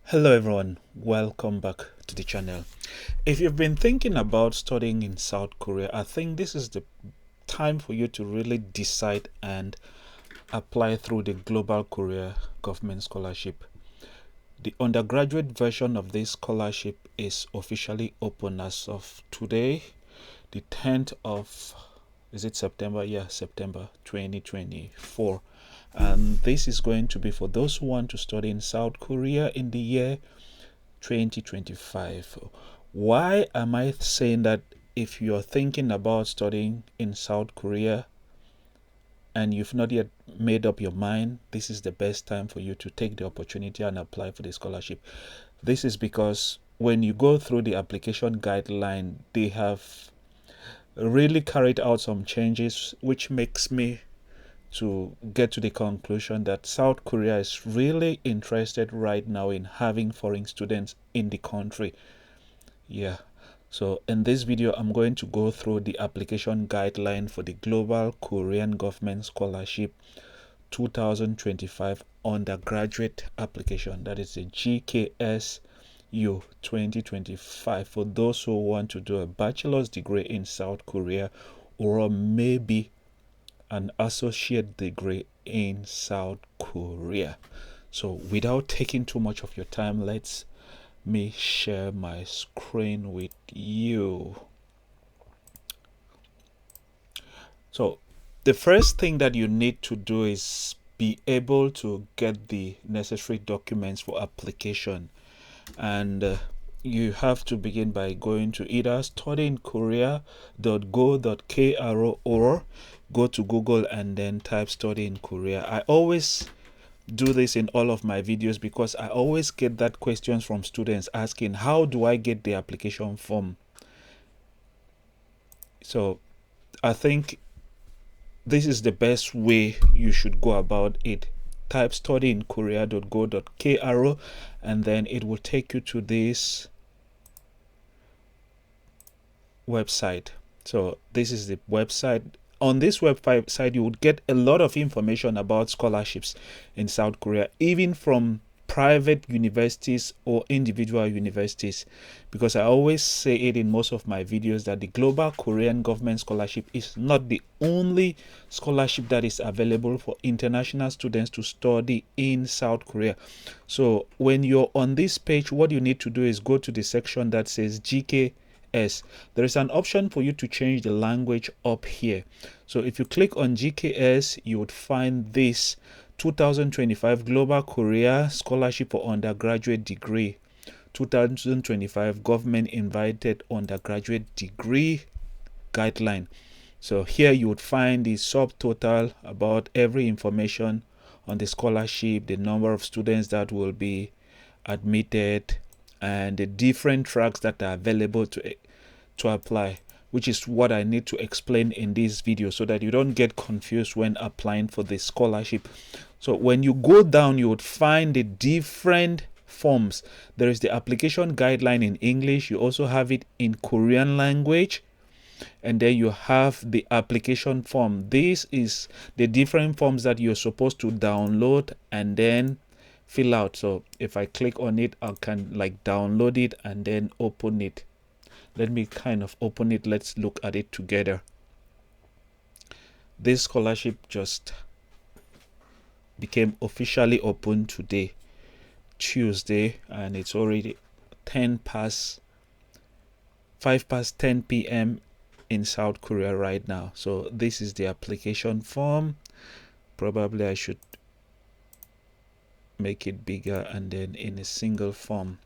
Hello everyone, welcome back to the channel. If you've been thinking about studying in South Korea, I think this is the time for you to really decide and apply through the Global Korea Government Scholarship. The undergraduate version of this scholarship is officially open as of today, the 10th of September? Yeah, September 2024. And this is going to be for those who want to study in South Korea in the year 2025. Why am I saying that? If you're thinking about studying in South Korea and you've not yet made up your mind, this is the best time for you to take the opportunity and apply for the scholarship. This is because when you go through the application guideline, they have really carried out some changes, which makes me to get to the conclusion that South Korea is really interested right now in having foreign students in the country. Yeah. So in this video, I'm going to go through the application guideline for the Global Korean Government Scholarship 2025 undergraduate application. That is the Gks-U 2025 for those who want to do a bachelor's degree in South Korea or maybe an associate degree in South Korea. So without taking too much of your time, let me share my screen with you. So the first thing that you need to do is be able to get the necessary documents for application, and you have to begin by going to either studyinkorea.go.kr or go to Google and then type study in Korea. I always do this in all of my videos because I always get that questions from students asking, how do I get the application form? So I think this is the best way you should go about it. Type studyinkorea.go.kr and then it will take you to this website. So this is the website. On this website, you would get a lot of information about scholarships in South Korea, even from private universities or individual universities, because I always say it in most of my videos that the Global Korean Government Scholarship is not the only scholarship that is available for international students to study in South Korea. So when you're on this page, what you need to do is go to the section that says GKS. There is an option for you to change the language up here. So if you click on GKS, you would find this 2025 Global Korea Scholarship for Undergraduate Degree 2025 Government Invited Undergraduate Degree Guideline. So here you would find the subtotal about every information on the scholarship, the number of students that will be admitted, and the different tracks that are available to apply, which is what I need to explain in this video so that you don't get confused when applying for the scholarship. So when you go down, you would find the different forms. There is the application guideline in English. You also have it in Korean language. And then you have the application form. This is the different forms that you're supposed to download and then fill out. So if I click on it, I can download it and then open it. Let me kind of open it. Let's look at it together. This scholarship just became officially open today, Tuesday, and it's already 5 past 10 p.m. in South Korea right now. So this is the application form. Probably I should make it bigger and then in a single form.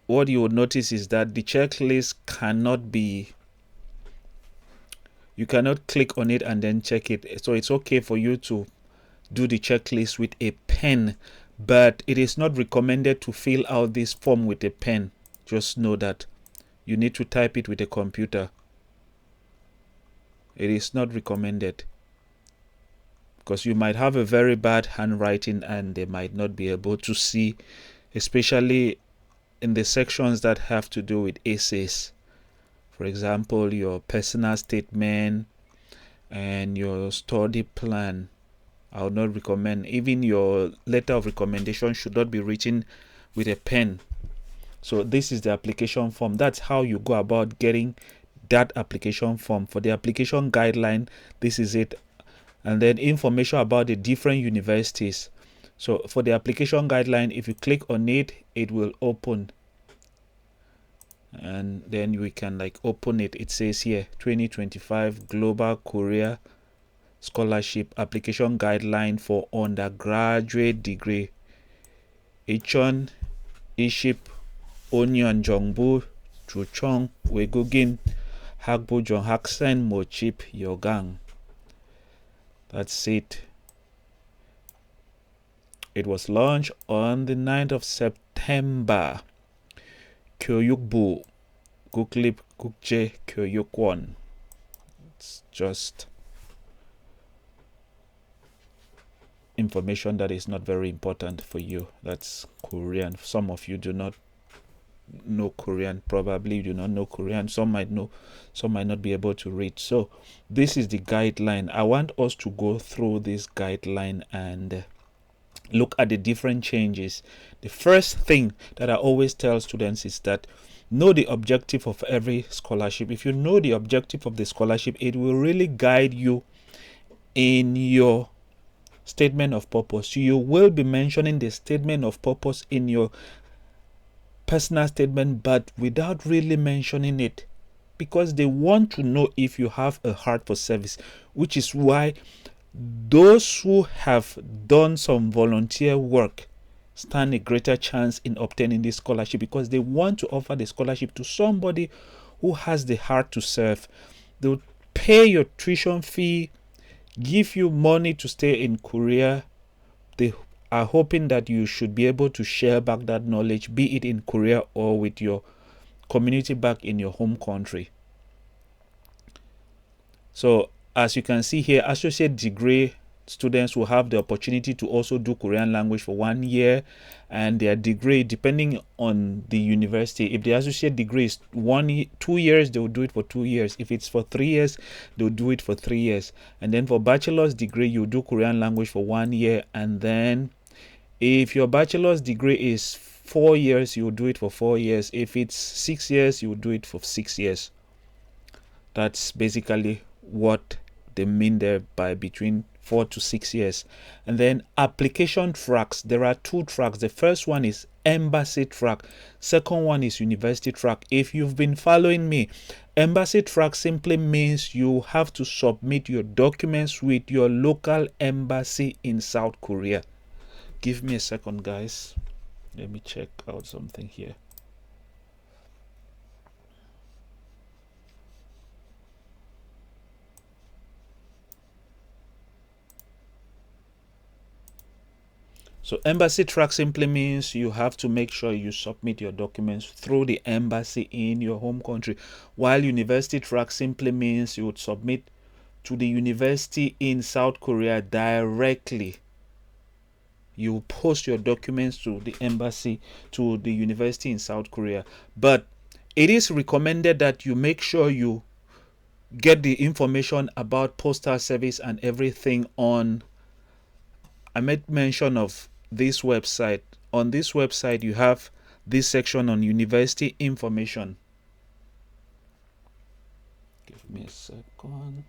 What you would notice is that the checklist cannot be, you cannot click on it and then check it. So it's okay for you to do the checklist with a pen, but it is not recommended to fill out this form with a pen. Just know that you need to type it with a computer. It is not recommended because you might have a very bad handwriting and they might not be able to see, especially in the sections that have to do with essays. For example, your personal statement and your study plan I would not recommend. Even your letter of recommendation should not be written with a pen. So this is the application form. That's how you go about getting that application form. For the application guideline, this is it. And then information about the different universities. So for the application guideline, if you click on it, it will open. And then we can like open it. It says here 2025 Global Korea Scholarship Application Guideline for Undergraduate Degree. Ichon, Iship, Onyon, Jongbu, Chuchong, Wegugin, Hagbu, Jonghaksen, Mochip, Yogang. That's it. It was launched on the 9th of September. Kyoyukbu, Guklip, Gukje, Kyoyukwon. It's just information that is not very important for you. That's Korean. Some of you do not know Korean. Probably do not know Korean. Some might know, some might not be able to read. So this is the guideline. I want us to go through this guideline and look at the different changes. The first thing that I always tell students is that know the objective of every scholarship. If you know the objective of the scholarship, it will really guide you in your statement of purpose. You will be mentioning the statement of purpose in your personal statement, but without really mentioning it, because they want to know if you have a heart for service, which is why those who have done some volunteer work stand a greater chance in obtaining this scholarship, because they want to offer the scholarship to somebody who has the heart to serve. They'll pay your tuition fee, give you money to stay in Korea. They are hoping that you should be able to share back that knowledge, be it in Korea or with your community back in your home country. So as you can see here, associate degree students will have the opportunity to also do Korean language for 1 year, and their degree, depending on the university, if the associate degree is 2 years, they will do it for 2 years. If it's for 3 years, they'll do it for 3 years. And then for bachelor's degree, you do Korean language for 1 year, and then if your bachelor's degree is 4 years, you will do it for 4 years. If it's 6 years, you will do it for 6 years. That's basically what they mean there by between 4 to 6 years. And then application tracks, there are 2 tracks. The first one is embassy track, second one is university track. If you've been following me, embassy track simply means you have to submit your documents with your local embassy in South Korea. Give me a second, guys. Let me check out something here. So embassy track simply means you have to make sure you submit your documents through the embassy in your home country, while university track simply means you would submit to the university in South Korea directly. You post your documents to the embassy, to the university in South Korea. But it is recommended that you make sure you get the information about postal service and everything on, I made mention of this website. On this website, you have this section on university information. Give me a second.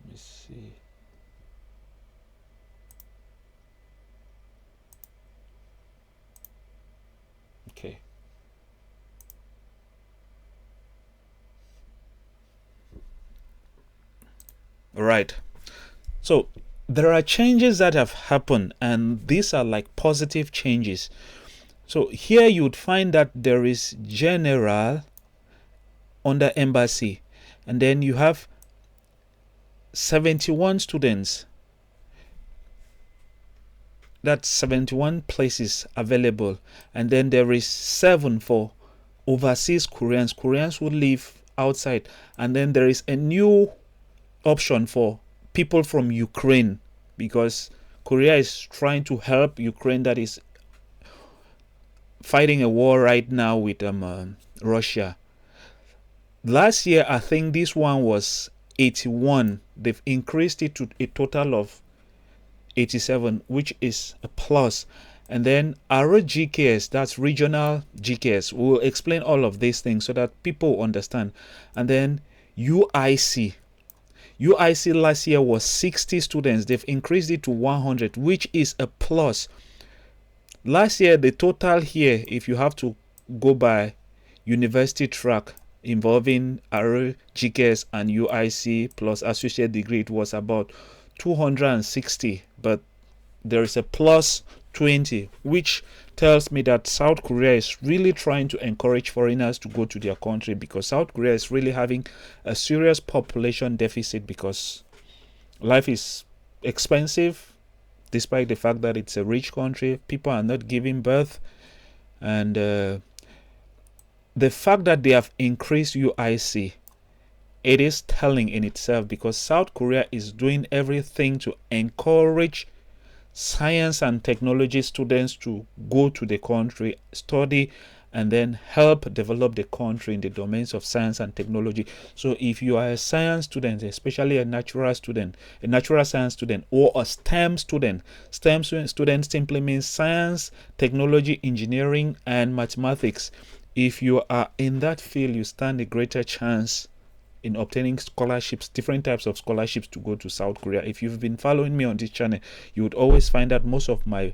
Let me see. Okay. All right. So there are changes that have happened, and these are like positive changes. So here you would find that there is general under embassy, and then you have 71 students. That's 71 places available, and then there is 7 for overseas Koreans who live outside, and then there is a new option for people from Ukraine, because Korea is trying to help Ukraine that is fighting a war right now with Russia. Last year, I think this one was 81. They've increased it to a total of 87, which is a plus. And then our GKS, that's regional GKS. We'll explain all of these things so that people understand. And then UIC. UIC last year was 60 students. They've increased it to 100, which is a plus. Last year, the total here, if you have to go by university track involving our GKS and UIC plus associate degree, it was about 260, but there is a plus 20, which tells me that South Korea is really trying to encourage foreigners to go to their country, because South Korea is really having a serious population deficit because life is expensive. Despite the fact that it's a rich country, people are not giving birth. And the fact that they have increased UIC, it is telling in itself, because South Korea is doing everything to encourage science and technology students to go to the country, study, and then help develop the country in the domains of science and technology. So if you are a science student, especially a natural student, a natural science student, or a STEM student, STEM student simply means science, technology, engineering, and mathematics. If you are in that field, you stand a greater chance in obtaining scholarships, different types of scholarships to go to South Korea. If you've been following me on this channel, you would always find that most of my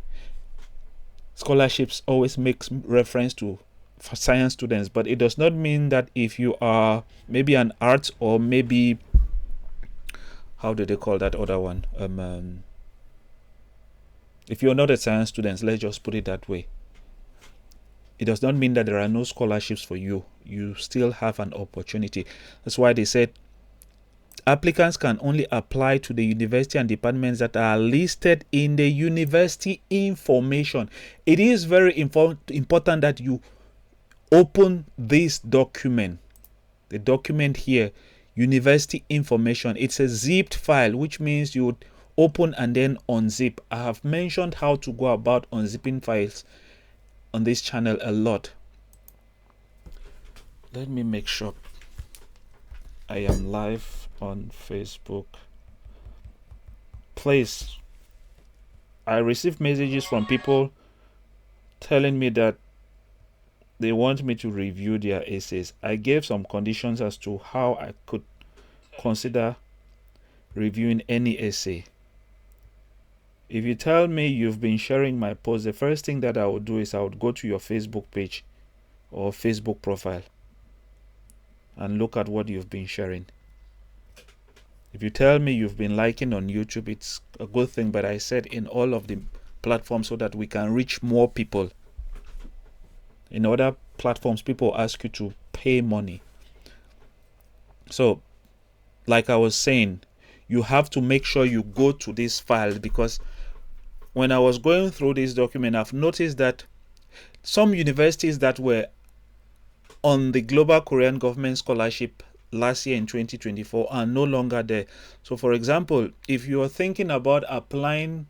scholarships always makes reference to for science students, but it does not mean that if you are maybe an arts, or maybe, how do they call that other one, if you're not a science student, let's just put it that way, it does not mean that there are no scholarships for you. You still have an opportunity. That's why they said applicants can only apply to the university and departments that are listed in the university information. It is very important that you open this document. The document here, university information, it's a zipped file, which means you would open and then unzip. I have mentioned how to go about unzipping files on this channel a lot. Let me make sure I am live on Facebook. Please, I received messages from people telling me that they want me to review their essays. I gave some conditions as to how I could consider reviewing any essay. If you tell me you've been sharing my post, the first thing that I would do is I would go to your Facebook page or Facebook profile and look at what you've been sharing. If you tell me you've been liking on YouTube, it's a good thing, but I said in all of the platforms so that we can reach more people. In other platforms, people ask you to pay money. So, like I was saying, you have to make sure you go to this file, because when I was going through this document, I've noticed that some universities that were on the Global Korean Government Scholarship last year in 2024 are no longer there. So for example, if you are thinking about applying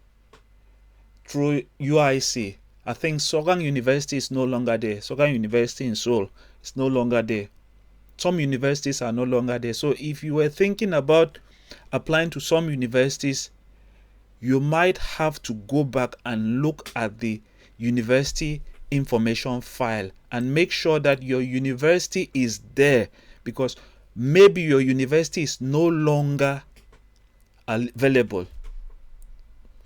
through UIC, I think Sogang University is no longer there. Sogang University in Seoul is no longer there. Some universities are no longer there. So if you were thinking about applying to some universities, you might have to go back and look at the university information file and make sure that your university is there, because maybe your university is no longer available.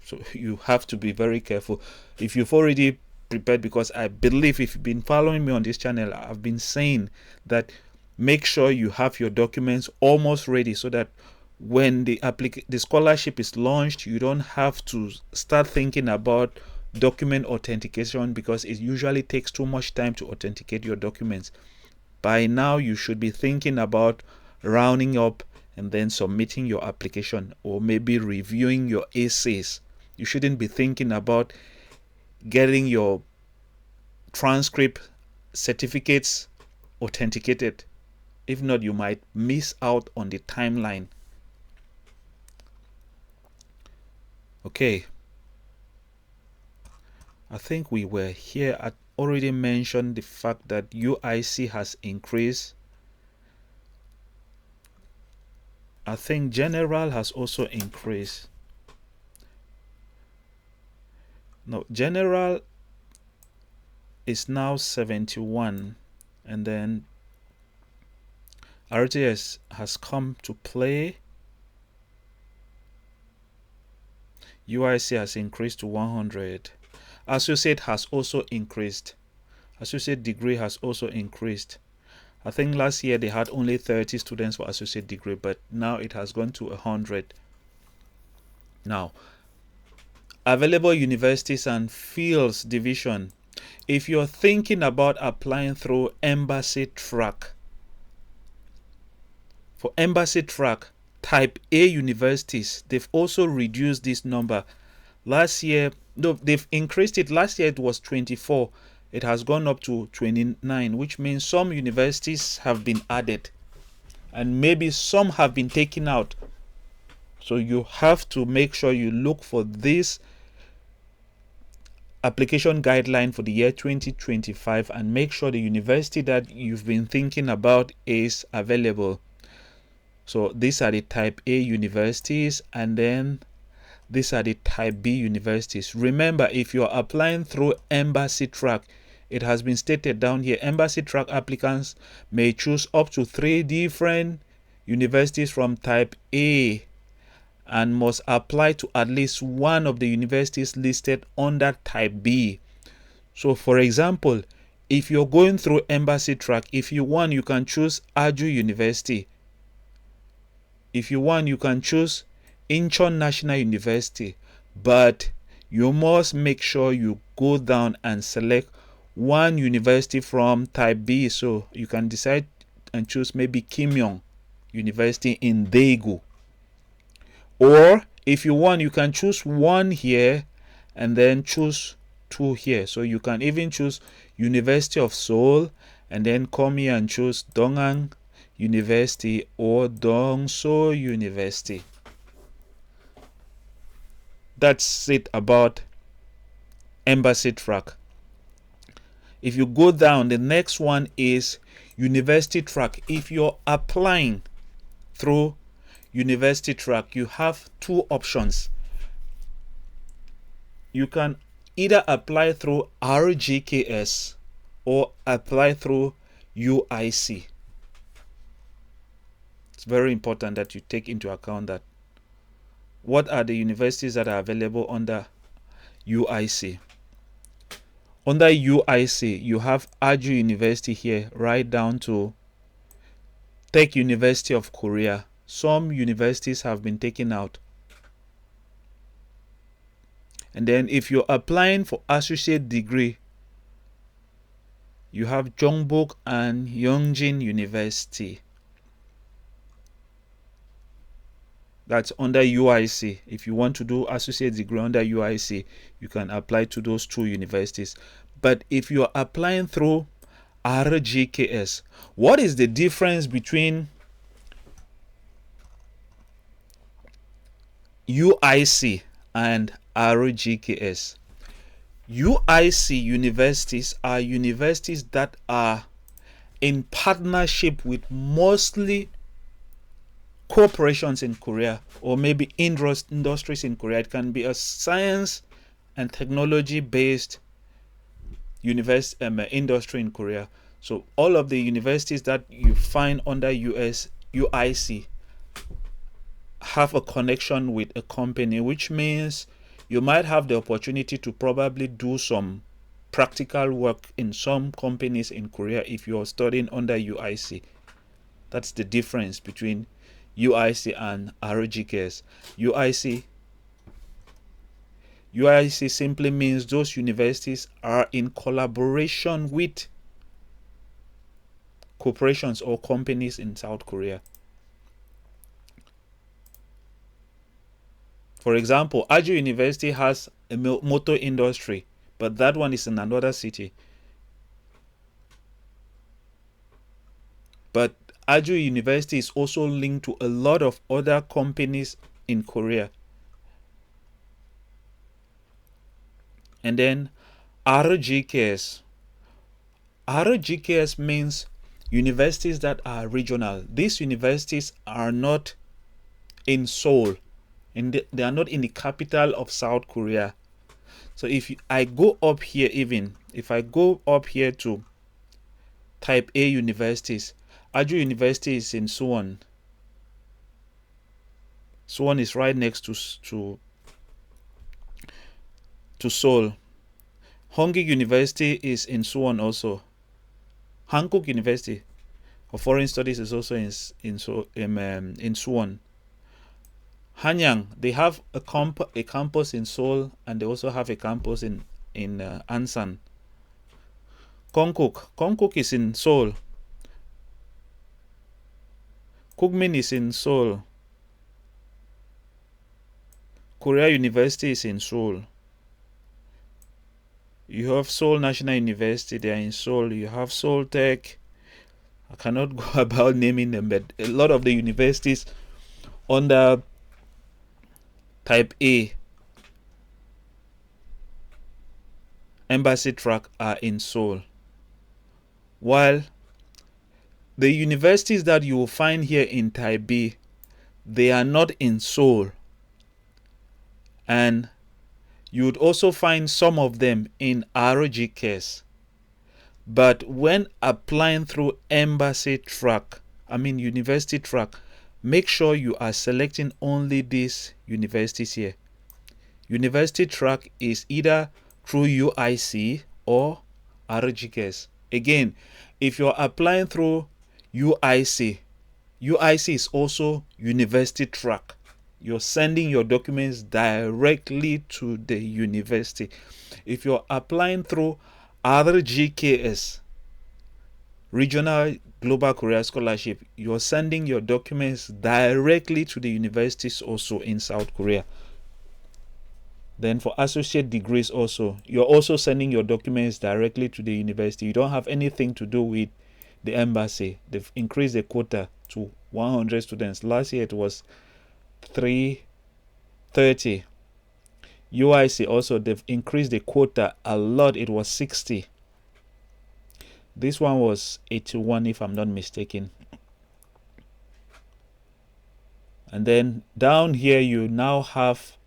So you have to be very careful. If you've already prepared, because I believe if you've been following me on this channel, I've been saying that make sure you have your documents almost ready, so that when the scholarship is launched, you don't have to start thinking about document authentication, because it usually takes too much time to authenticate your documents. By now you should be thinking about rounding up and then submitting your application, or maybe reviewing your essays. You shouldn't be thinking about getting your transcript certificates authenticated. If not, you might miss out on the timeline. Okay, I think we were here. I already mentioned the fact that UIC has increased. I think general has also increased. No, general is now 71, and then RTS has come to play. UIC has increased to 100. Associate has also increased. Associate degree has also increased. I think last year they had only 30 students for associate degree, but now it has gone to 100. Now, available universities and fields division. If you're thinking about applying through embassy track, for embassy track, type A universities, they've also reduced this number. Last year, no, they've increased it. Last year it was 24. It has gone up to 29, which means some universities have been added and maybe some have been taken out. So you have to make sure you look for this application guideline for the year 2025 and make sure the university that you've been thinking about is available. So these are the type A universities, and then these are the type B universities. Remember, if you're applying through embassy track, it has been stated down here, embassy track applicants may choose up to 3 different universities from type A and must apply to at least one of the universities listed under type B. So for example, if you're going through embassy track, if you want, you can choose Aju University. If you want, you can choose Incheon National University, but you must make sure you go down and select one university from type B. So you can decide and choose maybe Kim Yong University in Daegu. Or if you want, you can choose one here and then choose 2 here. So you can even choose University of Seoul and then come here and choose Dongang University or Dongso University. That's it about embassy track. If you go down, the next one is university track. If you're applying through university track, you have 2 options. You can either apply through RGKS or apply through UIC. It's very important that you take into account that what are the universities that are available under UIC. Under UIC, you have Aju University here, right down to Tech University of Korea. Some universities have been taken out. And then if you're applying for associate degree, you have Jeongbuk and Yeongjin University. That's under UIC. If you want to do associate degree under UIC, you can apply to those 2 universities. But if you are applying through RGKS, what is the difference between UIC and RGKS? UIC universities are universities that are in partnership with mostly corporations in Korea or maybe industries in Korea. It can be a science and technology based industry in Korea. So all of the universities that you find under UIC have a connection with a company, which means you might have the opportunity to probably do some practical work in some companies in Korea if you're studying under UIC. That's the difference between UIC and RGKS. UIC simply means those universities are in collaboration with corporations or companies in South Korea. For example, Aju University has a motor industry, but that one is in another city. But Aju University is also linked to a lot of other companies in Korea. And then RGKS. RGKS means universities that are regional. These universities are not in Seoul. They are not in the capital of South Korea. So if I go up here, even if I go up here to type A universities, Aju University is in Suwon. Suwon is right next to Seoul. Hongik University is in Suwon also. Hankook University of Foreign Studies is also in Suwon. Hanyang, they have a campus in Seoul, and they also have a campus in Ansan. Konkuk is in Seoul. Kugmin is in Seoul. Korea University is in Seoul. You have Seoul National University, they are in Seoul. You have Seoul Tech. I cannot go about naming them, but a lot of the universities under type A embassy track are in Seoul. While the universities that you will find here in type B, they are not in Seoul. And you would also find some of them in RGKs. But when applying through university track, make sure you are selecting only these universities here. University track is either through UIC or RGKs. Again, if you're applying through UIC is also university track. You're sending your documents directly to the university. If you're applying through other GKS, Regional Global Career Scholarship, you're sending your documents directly to the universities also in South Korea. Then for associate degrees also, you're also sending your documents directly to the university. You don't have anything to do with the embassy. They've increased the quota to 100 students. Last year it was 330. UIC also, they've increased the quota a lot. It was 60. This one was 81 if I'm not mistaken. And then down here you now have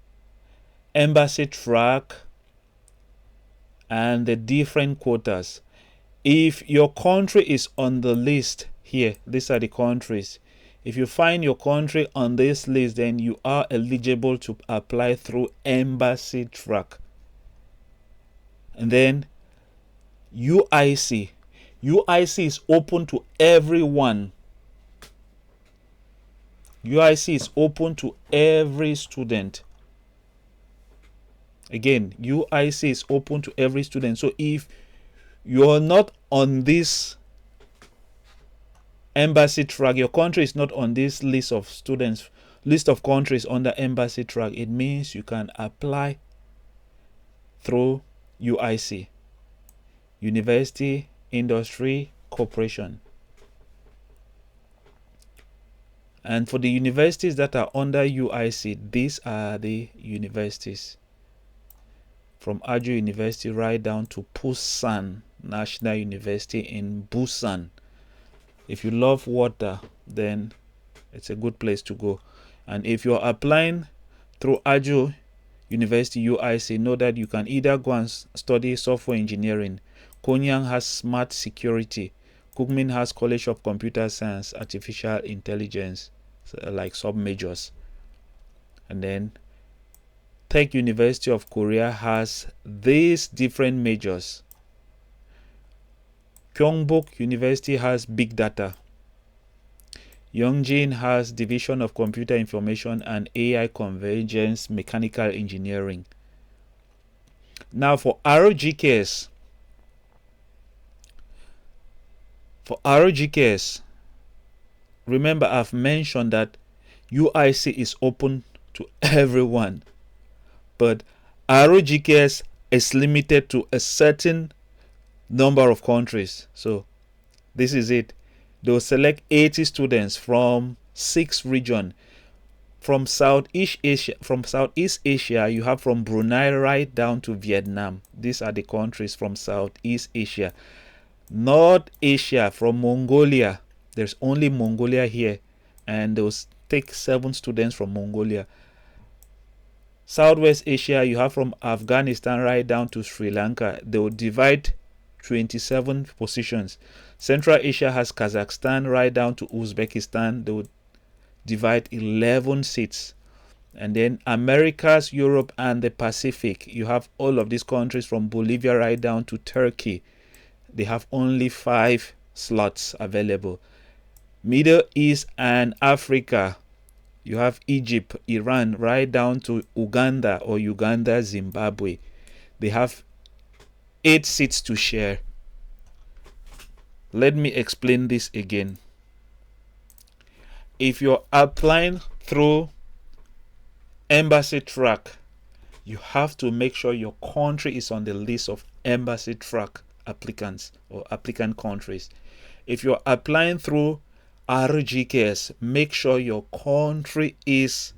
embassy track and the different quotas. If your country is on the list here, these are the countries. If you find your country on this list, then you are eligible to apply through embassy track. And then UIC is open to everyone. UIC is open to every student. Again, UIC is open to every student. So if you're not on this embassy track, your country is not on this list of students, list of countries under embassy track, it means you can apply through UIC, University Industry Corporation. And for the universities that are under UIC, these are the universities from Aju University right down to Busan National University in Busan. If you love water, then it's a good place to go. And if you're applying through Aju University UIC, know that you can either go and study software engineering. Konyang has smart security. Kugmin has College of Computer Science, Artificial Intelligence, like sub-majors. And then Tech University of Korea has these different majors. Kyongbuk University has Big Data. Yongjin has Division of Computer Information and AI Convergence Mechanical Engineering. Now for RGKS, remember I've mentioned that UIC is open to everyone, but RGKS is limited to a certain number of countries. So this is it. They'll select 80 students from 6 regions. From Southeast Asia, you have from Brunei right down to Vietnam. These are the countries from Southeast Asia. North Asia, from Mongolia. There's only Mongolia here, and they'll take 7 students from Mongolia. Southwest Asia, you have from Afghanistan right down to Sri Lanka. They will divide 27 positions. Central Asia has Kazakhstan right down to Uzbekistan. They would divide 11 seats. And then Americas, Europe, and the Pacific, you have all of these countries from Bolivia right down to Turkey. They have only 5 slots available. Middle East and Africa, you have Egypt, Iran, right down to Uganda or Uganda, Zimbabwe. They have 8 seats to share. Let me explain this again. If you're applying through embassy track, you have to make sure your country is on the list of embassy track applicants or applicant countries. If you're applying through RGKS, make sure your country is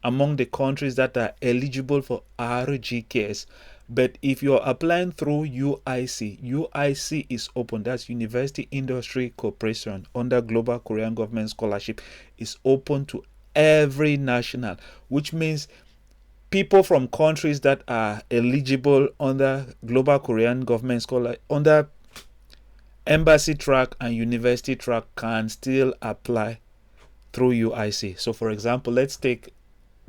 among the countries that are eligible for RGKS. But if you're applying through UIC, UIC is open. That's University Industry Corporation under Global Korean Government Scholarship, is open to every national, which means people from countries that are eligible under Global Korean Government Scholarship, under embassy track and university track, can still apply through UIC. So for example, let's take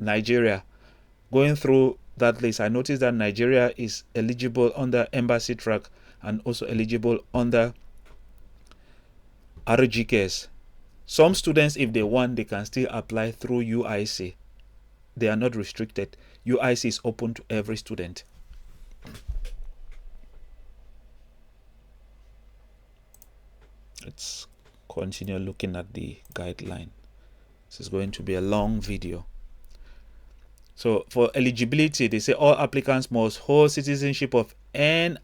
Nigeria. Going through that list, I noticed that Nigeria is eligible under embassy track and also eligible under RGKS. Some students, if they want, they can still apply through UIC. They are not restricted. UIC is open to every student. Let's continue looking at the guideline. This is going to be a long video. So for eligibility, they say all applicants must hold citizenship of NIIED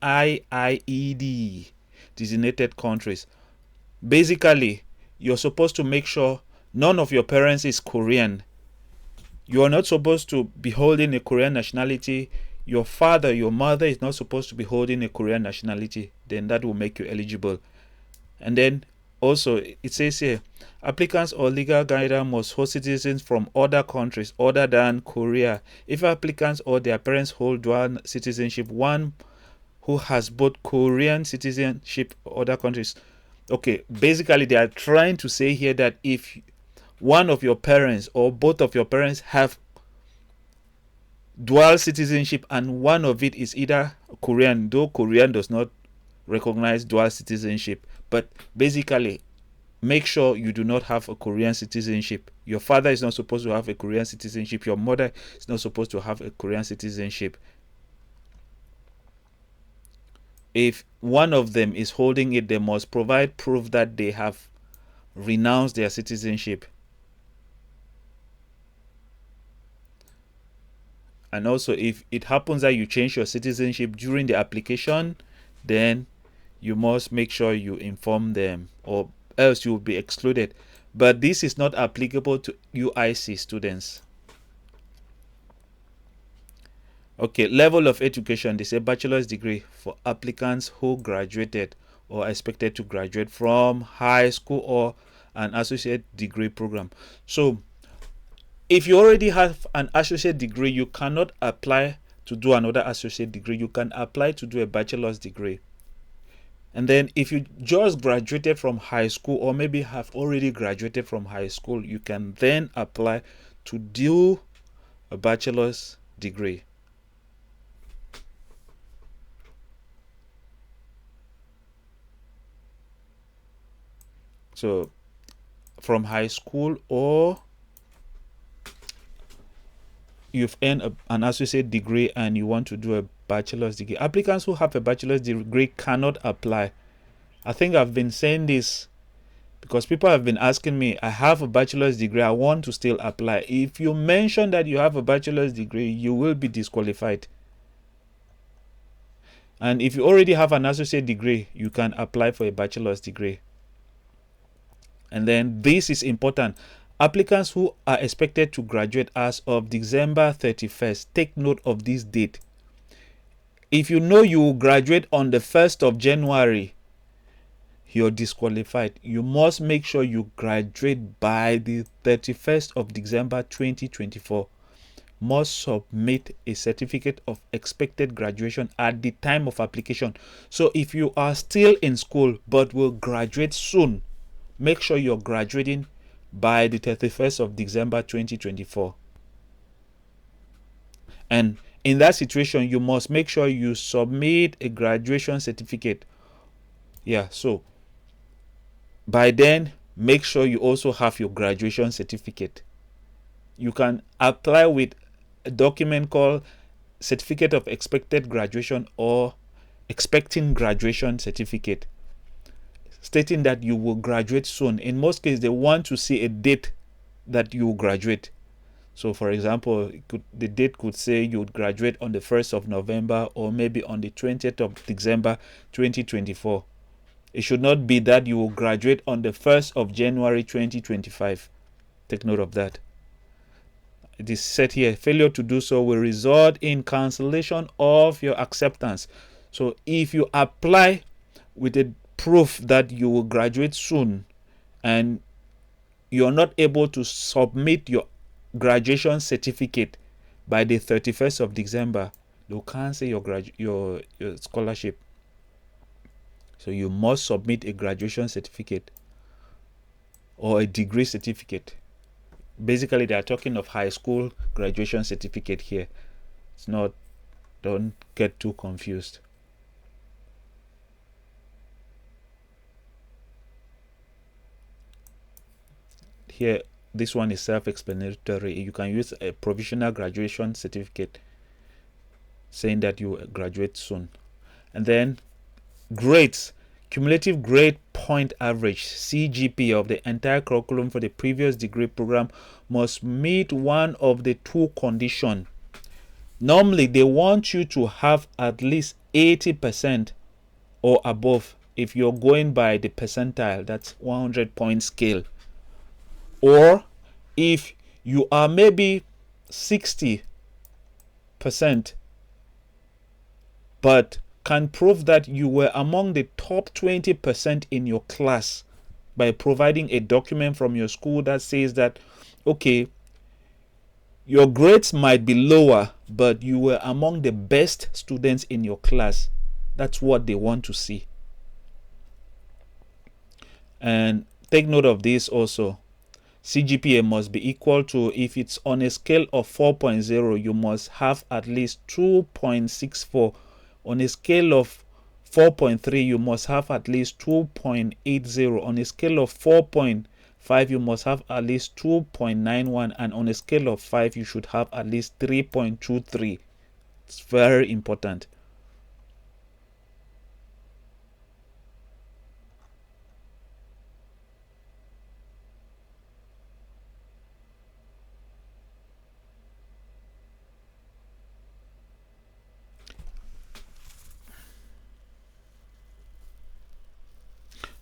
designated countries. Basically, you're supposed to make sure none of your parents is Korean. You are not supposed to be holding a Korean nationality. Your father, your mother is not supposed to be holding a Korean nationality. Then that will make you eligible. And then also it says here, applicants or legal guardian must hold citizens from other countries other than Korea. If applicants or their parents hold dual citizenship, one who has both Korean citizenship or other countries. Okay, basically they are trying to say here that if one of your parents or both of your parents have dual citizenship and one of it is either Korean, though Korean does not recognize dual citizenship, but basically make sure you do not have a Korean citizenship. Your father is not supposed to have a Korean citizenship. Your mother is not supposed to have a Korean citizenship. If one of them is holding it, they must provide proof that they have renounced their citizenship. And also, if it happens that you change your citizenship during the application, then you must make sure you inform them, or else you will be excluded. But this is not applicable to UIC students. Okay, level of education. They say bachelor's degree for applicants who graduated or are expected to graduate from high school or an associate degree program. So if you already have an associate degree, you cannot apply to do another associate degree. You can apply to do a bachelor's degree. And then if you just graduated from high school, or maybe have already graduated from high school, you can then apply to do a bachelor's degree. So from high school, or you've earned an associate degree and you want to do a bachelor's degree. Applicants who have a bachelor's degree cannot apply. I think I've been saying this because people have been asking me, I have a bachelor's degree, I want to still apply. If you mention that you have a bachelor's degree, you will be disqualified. And if you already have an associate degree, you can apply for a bachelor's degree. And then this is important. Applicants who are expected to graduate as of December 31st, take note of this date. If you know you will graduate on the 1st of January, you're disqualified. You must make sure you graduate by the 31st of December 2024. must submit a certificate of expected graduation at the time of application. So if you are still in school but will graduate soon, make sure you're graduating by the 31st of December 2024. And in that situation, you must make sure you submit a graduation certificate. Yeah, so by then, make sure you also have your graduation certificate. You can apply with a document called Certificate of Expected Graduation or Expecting Graduation Certificate, stating that you will graduate soon. In most cases, they want to see a date that you will graduate. So, for example, the date could say you would graduate on the 1st of November or maybe on the 20th of December 2024. It should not be that you will graduate on the 1st of January 2025. Take note of that. It is said here, failure to do so will result in cancellation of your acceptance. So if you apply with a proof that you will graduate soon and you're not able to submit your graduation certificate by the 31st of December, they'll cancel your scholarship. So you must submit a graduation certificate or a degree certificate. Basically, they are talking of high school graduation certificate here. It's not, don't get too confused. Here, this one is self-explanatory. You can use a provisional graduation certificate saying that you graduate soon. And then grades, cumulative grade point average, CGPA, of the entire curriculum for the previous degree program must meet one of the two conditions. Normally, they want you to have at least 80% or above if you're going by the percentile, that's 100-point scale. Or if you are maybe 60%, but can prove that you were among the top 20% in your class by providing a document from your school that says that, okay, your grades might be lower, but you were among the best students in your class. That's what they want to see. And take note of this also. CGPA must be equal to, if it's on a scale of 4.0, you must have at least 2.64. On a scale of 4.3, you must have at least 2.80. On a scale of 4.5, you must have at least 2.91. And on a scale of 5, you should have at least 3.23. It's very important.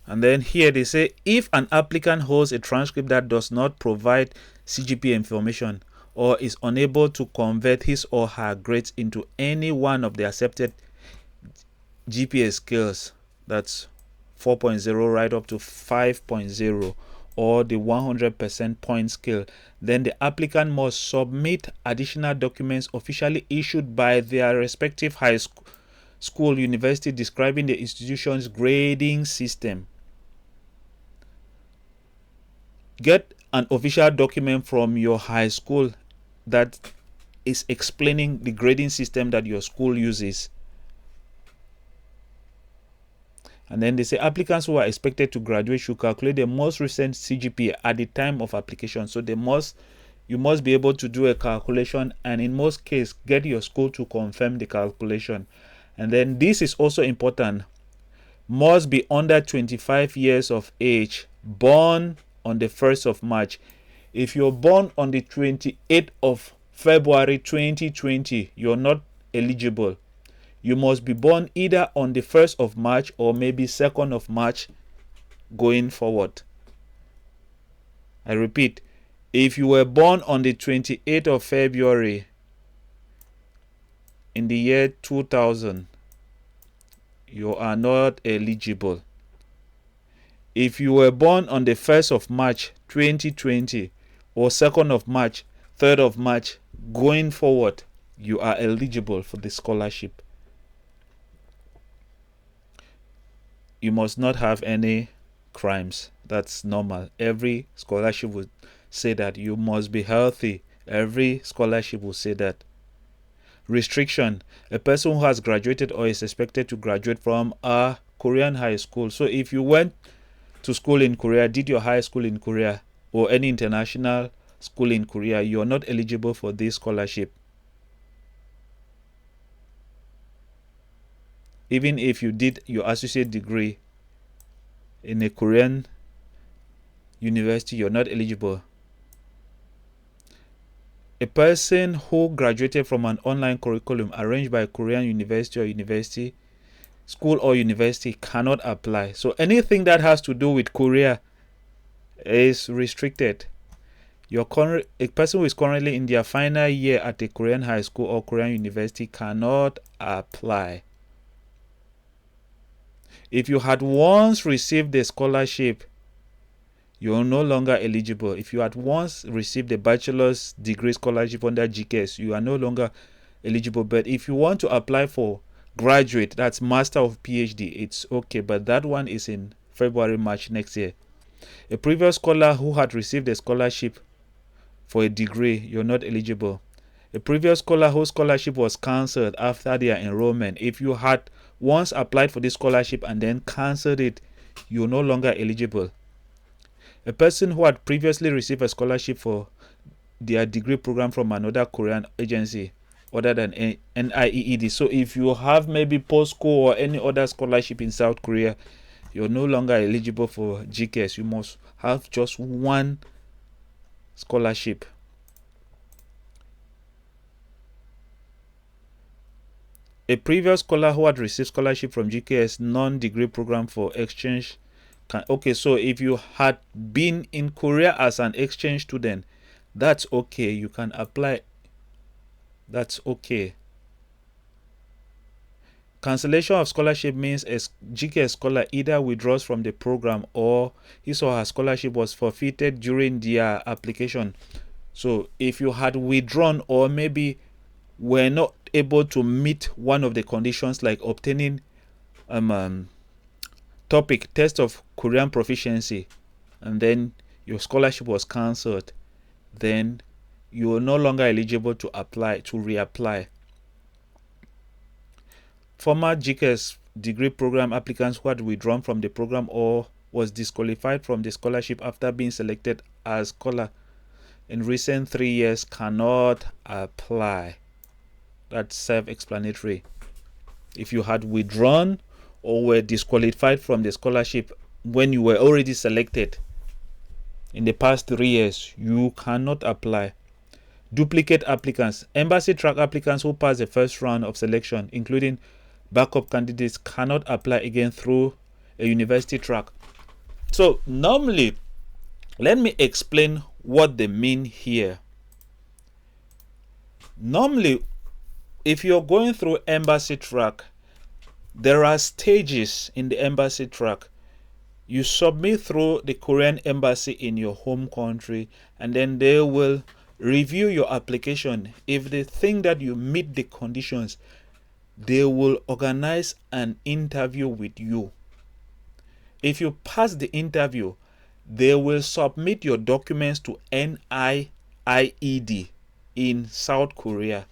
And then here they say, if an applicant holds a transcript that does not provide CGPA information or is unable to convert his or her grades into any one of the accepted GPA scales, that's 4.0 right up to 5.0, or the 100% point scale, then the applicant must submit additional documents officially issued by their respective high school university describing the institution's grading system. Get an official document from your high school that is explaining the grading system that your school uses. And then they say applicants who are expected to graduate should calculate the most recent CGPA at the time of application. So you must be able to do a calculation, and in most cases get your school to confirm the calculation. And then this is also important, must be under 25 years of age, born on the 1st of March. If you're born on the 28th of February 2020, you're not eligible. You must be born either on the 1st of March or maybe 2nd of March going forward. I repeat, if you were born on the 28th of February in the year 2000, you are not eligible. If you were born on the 1st of March 2020 or 2nd of March, 3rd of March going forward, you are eligible for the scholarship. You must not have any crimes. That's normal. Every scholarship would say that. You must be healthy. Every scholarship will say that. Restriction: a person who has graduated or is expected to graduate from a Korean high school. So if you went to school in Korea, did your high school in Korea, or any international school in Korea, you're not eligible for this scholarship. Even if you did your associate degree in a Korean university, you're not eligible. A person who graduated from an online curriculum arranged by a Korean university, school or university cannot apply. So anything that has to do with Korea is restricted. A person who is currently in their final year at a Korean high school or Korean university cannot apply. If you had once received a scholarship, you're no longer eligible. If you had once received a bachelor's degree scholarship under Gks, you are no longer eligible. But if you want to apply for graduate, that's master of PhD, it's okay. But that one is in February, March next year. A previous scholar who had received a scholarship for a degree, you're not eligible. A previous scholar whose scholarship was cancelled after their enrollment, if you had once applied for this scholarship and then cancelled it, you're no longer eligible. A person who had previously received a scholarship for their degree program from another Korean agency other than NIEED. So if you have maybe POSCO or any other scholarship in South Korea, you're no longer eligible for GKS. You must have just one scholarship. A previous scholar who had received scholarship from GKS non-degree program for exchange can, okay, so if you had been in Korea as an exchange student, that's okay, you can apply. That's okay. Cancellation of scholarship means a GKS scholar either withdraws from the program or his or her scholarship was forfeited during their application. So if you had withdrawn or maybe were not able to meet one of the conditions, like obtaining topic test of Korean proficiency, and then your scholarship was cancelled, then you are no longer eligible to reapply. Former GKS degree program applicants who had withdrawn from the program or was disqualified from the scholarship after being selected as scholar in recent 3 years cannot apply. That's self-explanatory. If you had withdrawn or were disqualified from the scholarship when you were already selected in the past 3 years, you cannot apply. Duplicate applicants. Embassy track applicants who pass the first round of selection, including backup candidates, cannot apply again through a university track. So normally, let me explain what they mean here. Normally, if you're going through embassy track, there are stages in the embassy track. You submit through the Korean embassy in your home country, and then they will review your application. If they think that you meet the conditions, they will organize an interview with you. If you pass the interview, they will submit your documents to NIIED in South Korea.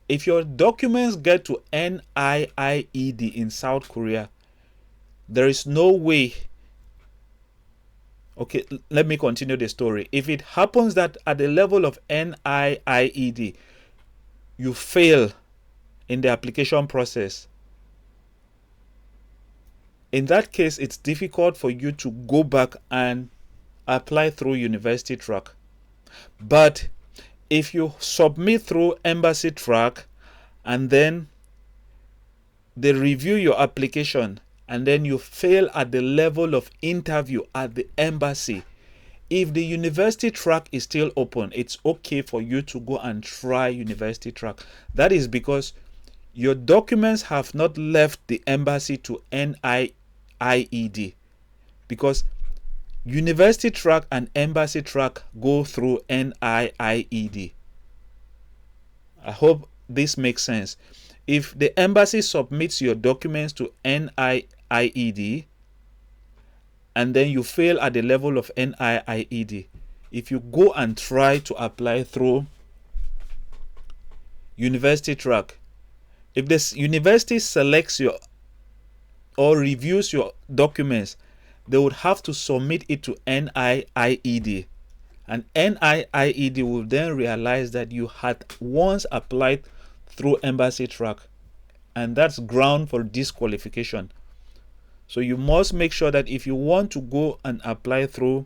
If your documents get to NIIED in South Korea, there is no way. Okay, let me continue the story. If it happens that at the level of NIIED, you fail in the application process, in that case, it's difficult for you to go back and apply through university track. But if you submit through embassy track and then they review your application and then you fail at the level of interview at the embassy, if the university track is still open, it's okay for you to go and try university track. That is because your documents have not left the embassy to NIIED, because university track and embassy track go through NIIED. I hope this makes sense. If the embassy submits your documents to NIIED and then you fail at the level of NIIED, if you go and try to apply through university track, if this university selects your or reviews your documents, they would have to submit it to NIIED. And NIIED will then realize that you had once applied through embassy track, and that's ground for disqualification. So you must make sure that if you want to go and apply through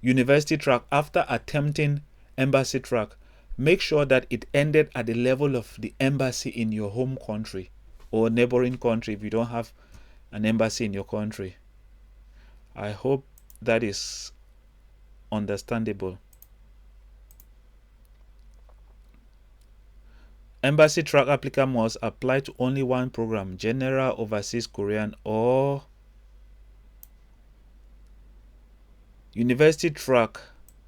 university track after attempting embassy track, make sure that it ended at the level of the embassy in your home country or neighboring country if you don't have an embassy in your country. I hope that is understandable. Embassy track applicant must apply to only one program: general, overseas, Korean, or university track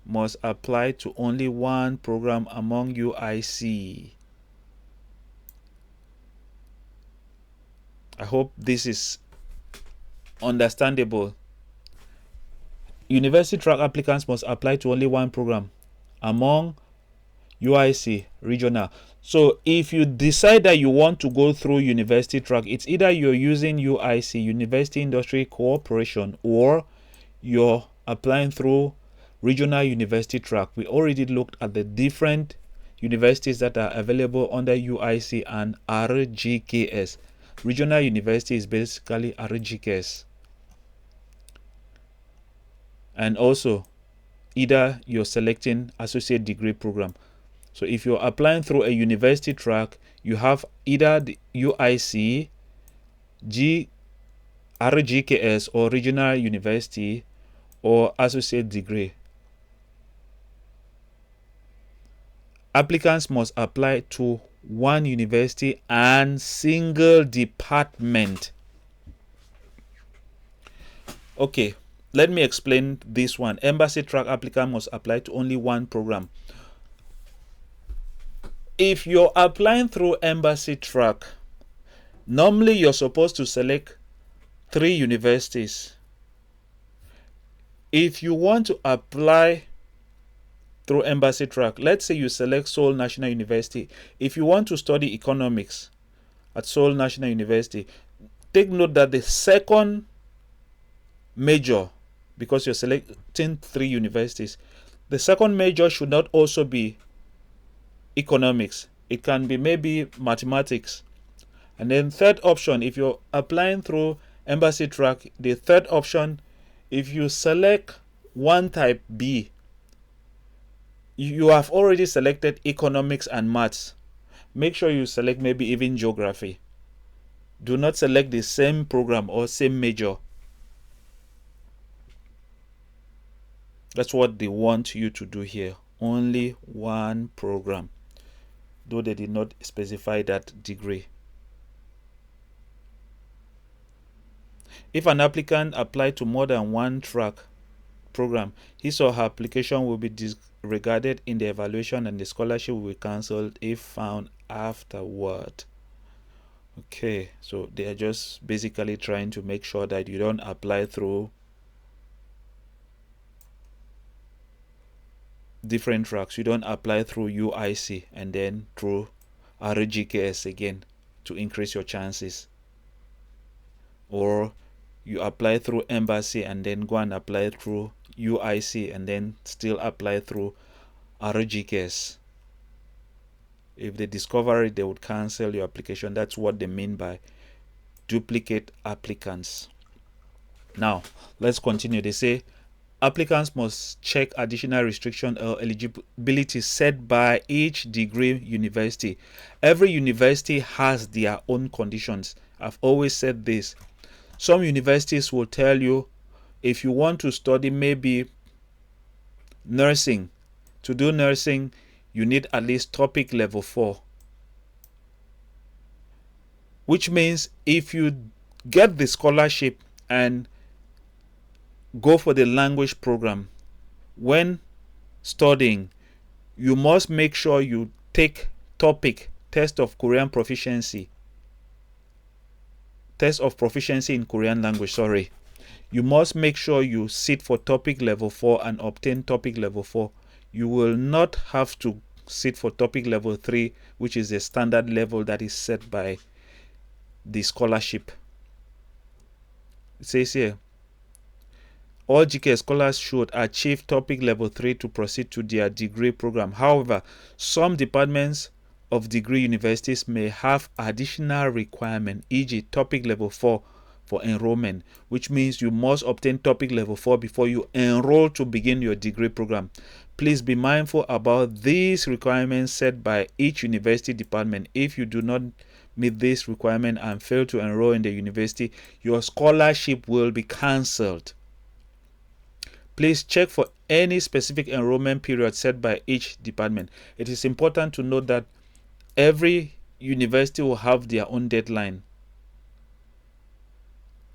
must apply to only one program among UIC. I hope this is understandable. University track applicants must apply to only one program among UIC regional. So if you decide that you want to go through university track, it's either you're using UIC, University Industry Cooperation, or you're applying through regional university track. We already looked at the different universities that are available under UIC and RGKS. Regional university is basically RGKS. And also, either you're selecting associate degree program. So if you're applying through a university track, you have either the UIC, RGKS, or regional university, or associate degree. Applicants must apply to one university and single department. Okay, let me explain this one. Embassy track applicant must apply to only one program. If you're applying through embassy track, normally you're supposed to select 3 universities. If you want to apply through embassy track, let's say you select Seoul National University. If you want to study economics at Seoul National University, take note that the second major, because you're selecting 3 universities, the second major should not also be economics. It can be maybe mathematics. And then third option, if you're applying through embassy track, the third option, if you select one type B, you have already selected economics and maths. Make sure you select maybe even geography. Do not select the same program or same major. That's what they want you to do here. Only one program, though they did not specify that degree. If an applicant applied to more than one track program, his or her application will be disregarded in the evaluation and the scholarship will be cancelled if found afterward. Okay, so they are just basically trying to make sure that you don't apply through different tracks. You don't apply through UIC and then through RGKS again to increase your chances. Or you apply through embassy and then go and apply through UIC and then still apply through RGKS. If they discover it, they would cancel your application. That's what they mean by duplicate applicants. Now, let's continue. They say applicants must check additional restriction or eligibility set by each degree university. Every university has their own conditions. I've always said this. Some universities will tell you if you want to study maybe nursing, to do nursing, you need at least topic level 4. Which means if you get the scholarship and go for the language program, when studying, you must make sure you take topic, test of proficiency in Korean language, you must make sure you sit for topic level 4 and obtain topic level 4. You will not have to sit for topic level 3, which is the standard level that is set by the scholarship. It says here, all GK scholars should achieve topic level 3 to proceed to their degree program. However, some departments of degree universities may have additional requirement, e.g. topic level 4 for enrollment, which means you must obtain topic level 4 before you enroll to begin your degree program. Please be mindful about these requirements set by each university department. If you do not meet this requirement and fail to enroll in the university, your scholarship will be cancelled. Please check for any specific enrollment period set by each department. It is important to note that every university will have their own deadline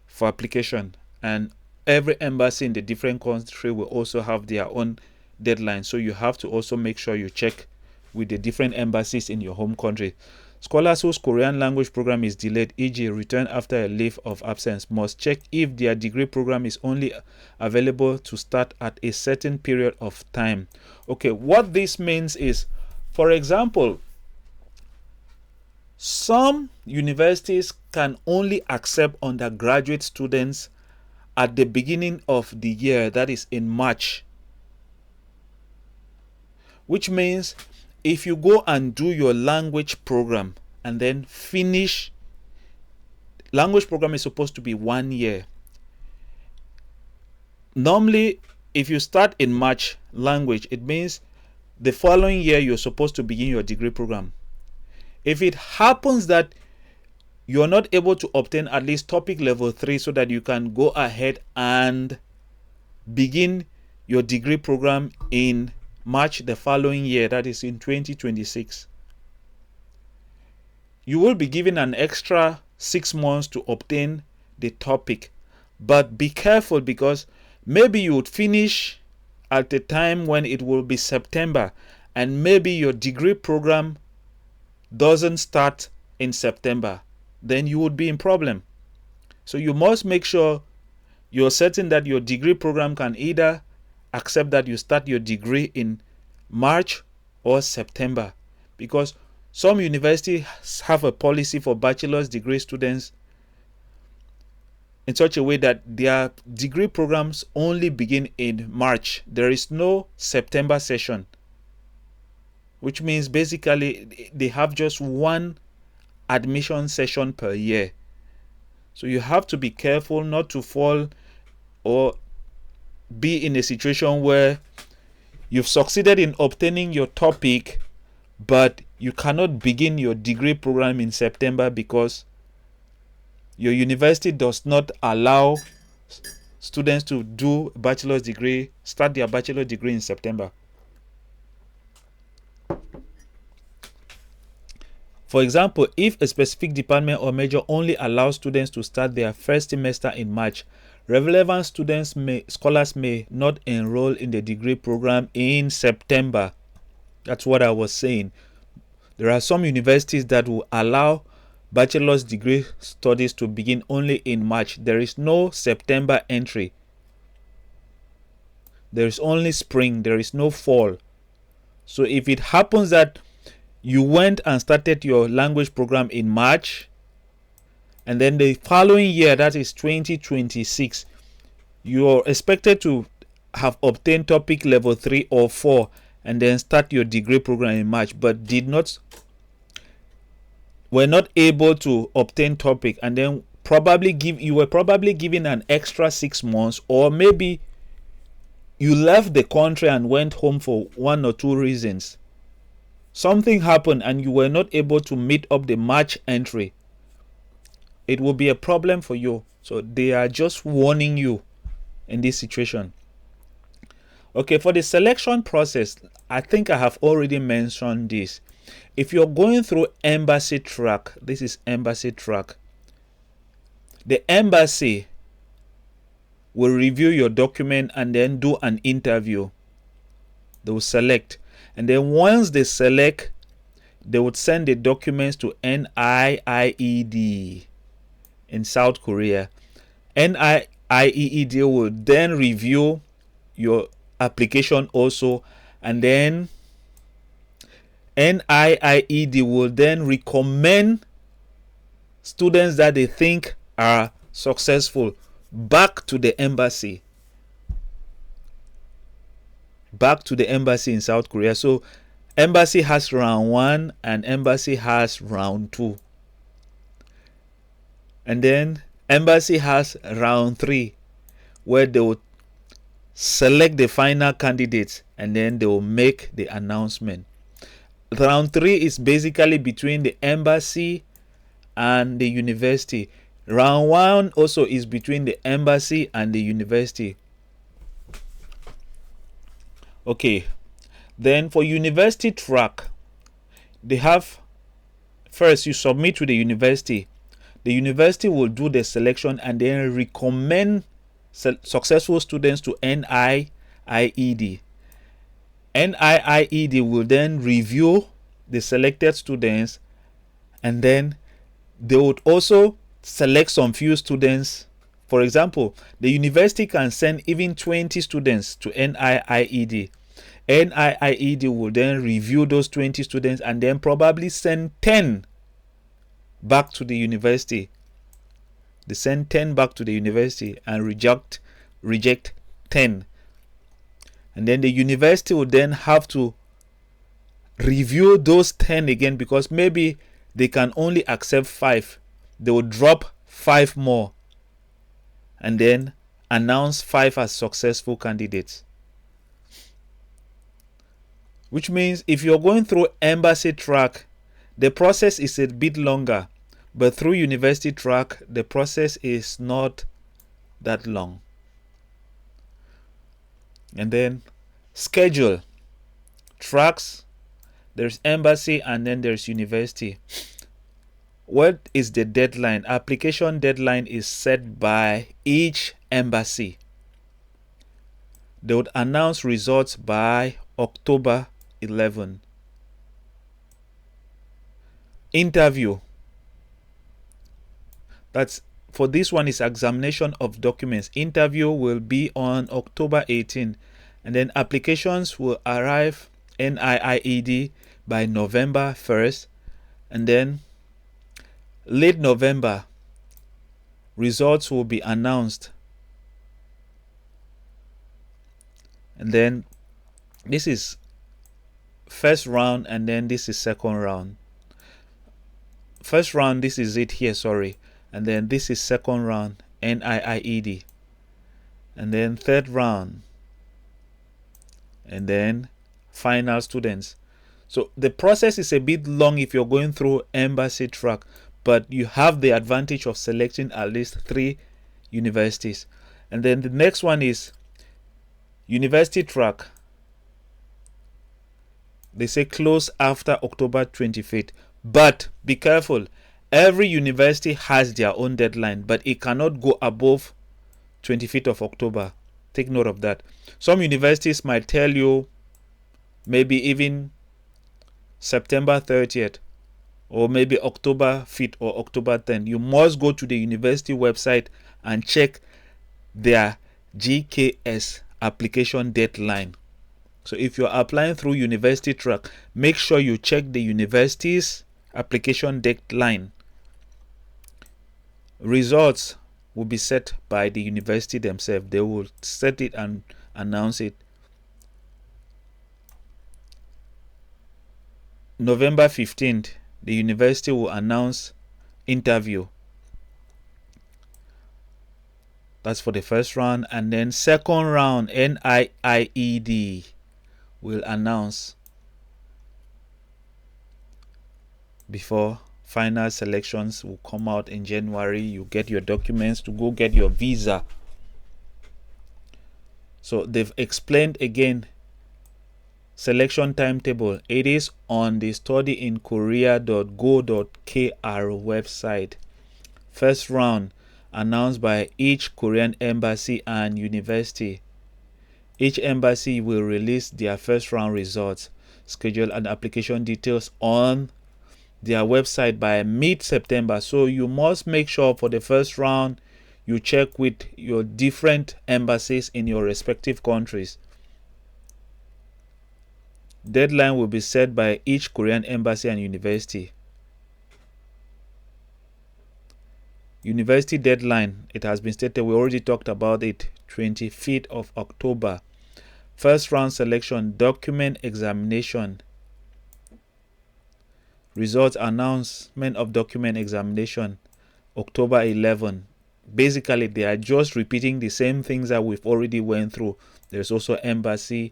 for application, and every embassy in the different country will also have their own deadline. So you have to also make sure you check with the different embassies in your home country. Scholars whose Korean language program is delayed, e.g. return after a leave of absence, must check if their degree program is only available to start at a certain period of time. Okay, what this means is, for example, some universities can only accept undergraduate students at the beginning of the year, that is in March. Which means if you go and do your language program and then finish, language program is supposed to be 1 year. Normally, if you start in March language, it means the following year you're supposed to begin your degree program. If it happens that you're not able to obtain at least topic level 3 so that you can go ahead and begin your degree program in March the following year, that is in 2026, you will be given an extra 6 months to obtain the topic. But be careful, because maybe you would finish at the time when it will be September, and maybe your degree program doesn't start in September. Then you would be in problem. So you must make sure you're certain that your degree program can either accept that you start your degree in March or September, because some universities have a policy for bachelor's degree students in such a way that their degree programs only begin in March. There is no September session, which means basically they have just one admission session per year. So you have to be careful not to fall or be in a situation where you've succeeded in obtaining your topic, but you cannot begin your degree program in September because your university does not allow students to do bachelor's degree, start their bachelor's degree in September. For example, if a specific department or major only allows students to start their first semester in March, relevant scholars may not enroll in the degree program in September. That's what I was saying. There are some universities that will allow bachelor's degree studies to begin only in March. There is no September entry. There is only spring. There is no fall. So if it happens that you went and started your language program in March, and then the following year, that is 2026, you are expected to have obtained topic level 3 or 4 and then start your degree program in March, but were not able to obtain topic, and then you were probably given an extra 6 months, or maybe you left the country and went home for 1 or 2 reasons. Something happened and you were not able to meet up the March entry. It will be a problem for you. So they are just warning you in this situation. Okay, for the selection process, I think I have already mentioned this. If you're going through embassy track, this is embassy track. The embassy will review your document and then do an interview. They will select. And then once they select, they would send the documents to NIIED in South Korea. NIIED will then review your application also, and then NIIED will then recommend students that they think are successful back to the embassy in South Korea. So embassy has round 1 and embassy has round 2, and then embassy has round 3, where they will select the final candidates and then they will make the announcement. Round 3 is basically between the embassy and the university. Round 1 also is between the embassy and the university. Okay, then for university track, they have, first you submit to the university. The university will do the selection and then recommend successful students to NIIED. NIIED will then review the selected students, and then they would also select some few students. For example, the university can send even 20 students to NIIED. NIIED will then review those 20 students and then probably send 10 back to the university. They send 10 back to the university and reject 10. And then the university will then have to review those 10 again, because maybe they can only accept 5. They will drop 5 more and then announce 5 as successful candidates. Which means if you're going through embassy track, the process is a bit longer, but through university track, the process is not that long. And then schedule. Tracks, there's embassy and then there's university. What is the deadline? Application deadline is set by each embassy. They would announce results by October 11. Interview. That's for this one is examination of documents. Interview will be on October 18, and then applications will arrive NIIED by November 1st, and then late November results will be announced. And then this is first round, and then this is second round. First round, this is it here, sorry. And then this is second round, NIIED. And then third round. And then final students. So the process is a bit long if you're going through embassy track, but you have the advantage of selecting at least 3 universities. And then the next one is university track. They say close after October 25th. But be careful. Every university has their own deadline, but it cannot go above 25th of October. Take note of that. Some universities might tell you maybe even September 30th, or maybe October 5th or October 10th. You must go to the university website and check their GKS application deadline. So if you're applying through university track, make sure you check the university's application deadline. Results will be set by the university themselves. They will set it and announce it. November 15th, the university will announce interview. That's for the first round. And then second round, NIIED will announce before final selections will come out in January. You get your documents to go get your visa. So they've explained again selection timetable. It is on the studyinkorea.go.kr website. First round announced by each Korean embassy and university. Each embassy will release their first round results. schedule and application details on their website by mid-September. So you must make sure for the first round you check with your different embassies in your respective countries. Deadline will be set by each Korean embassy and university. University deadline, it has been stated, we already talked about it, 25th of October. First round selection, document examination. Results announcement of document examination, October 11. Basically, they are just repeating the same things that we've already went through. There's also embassy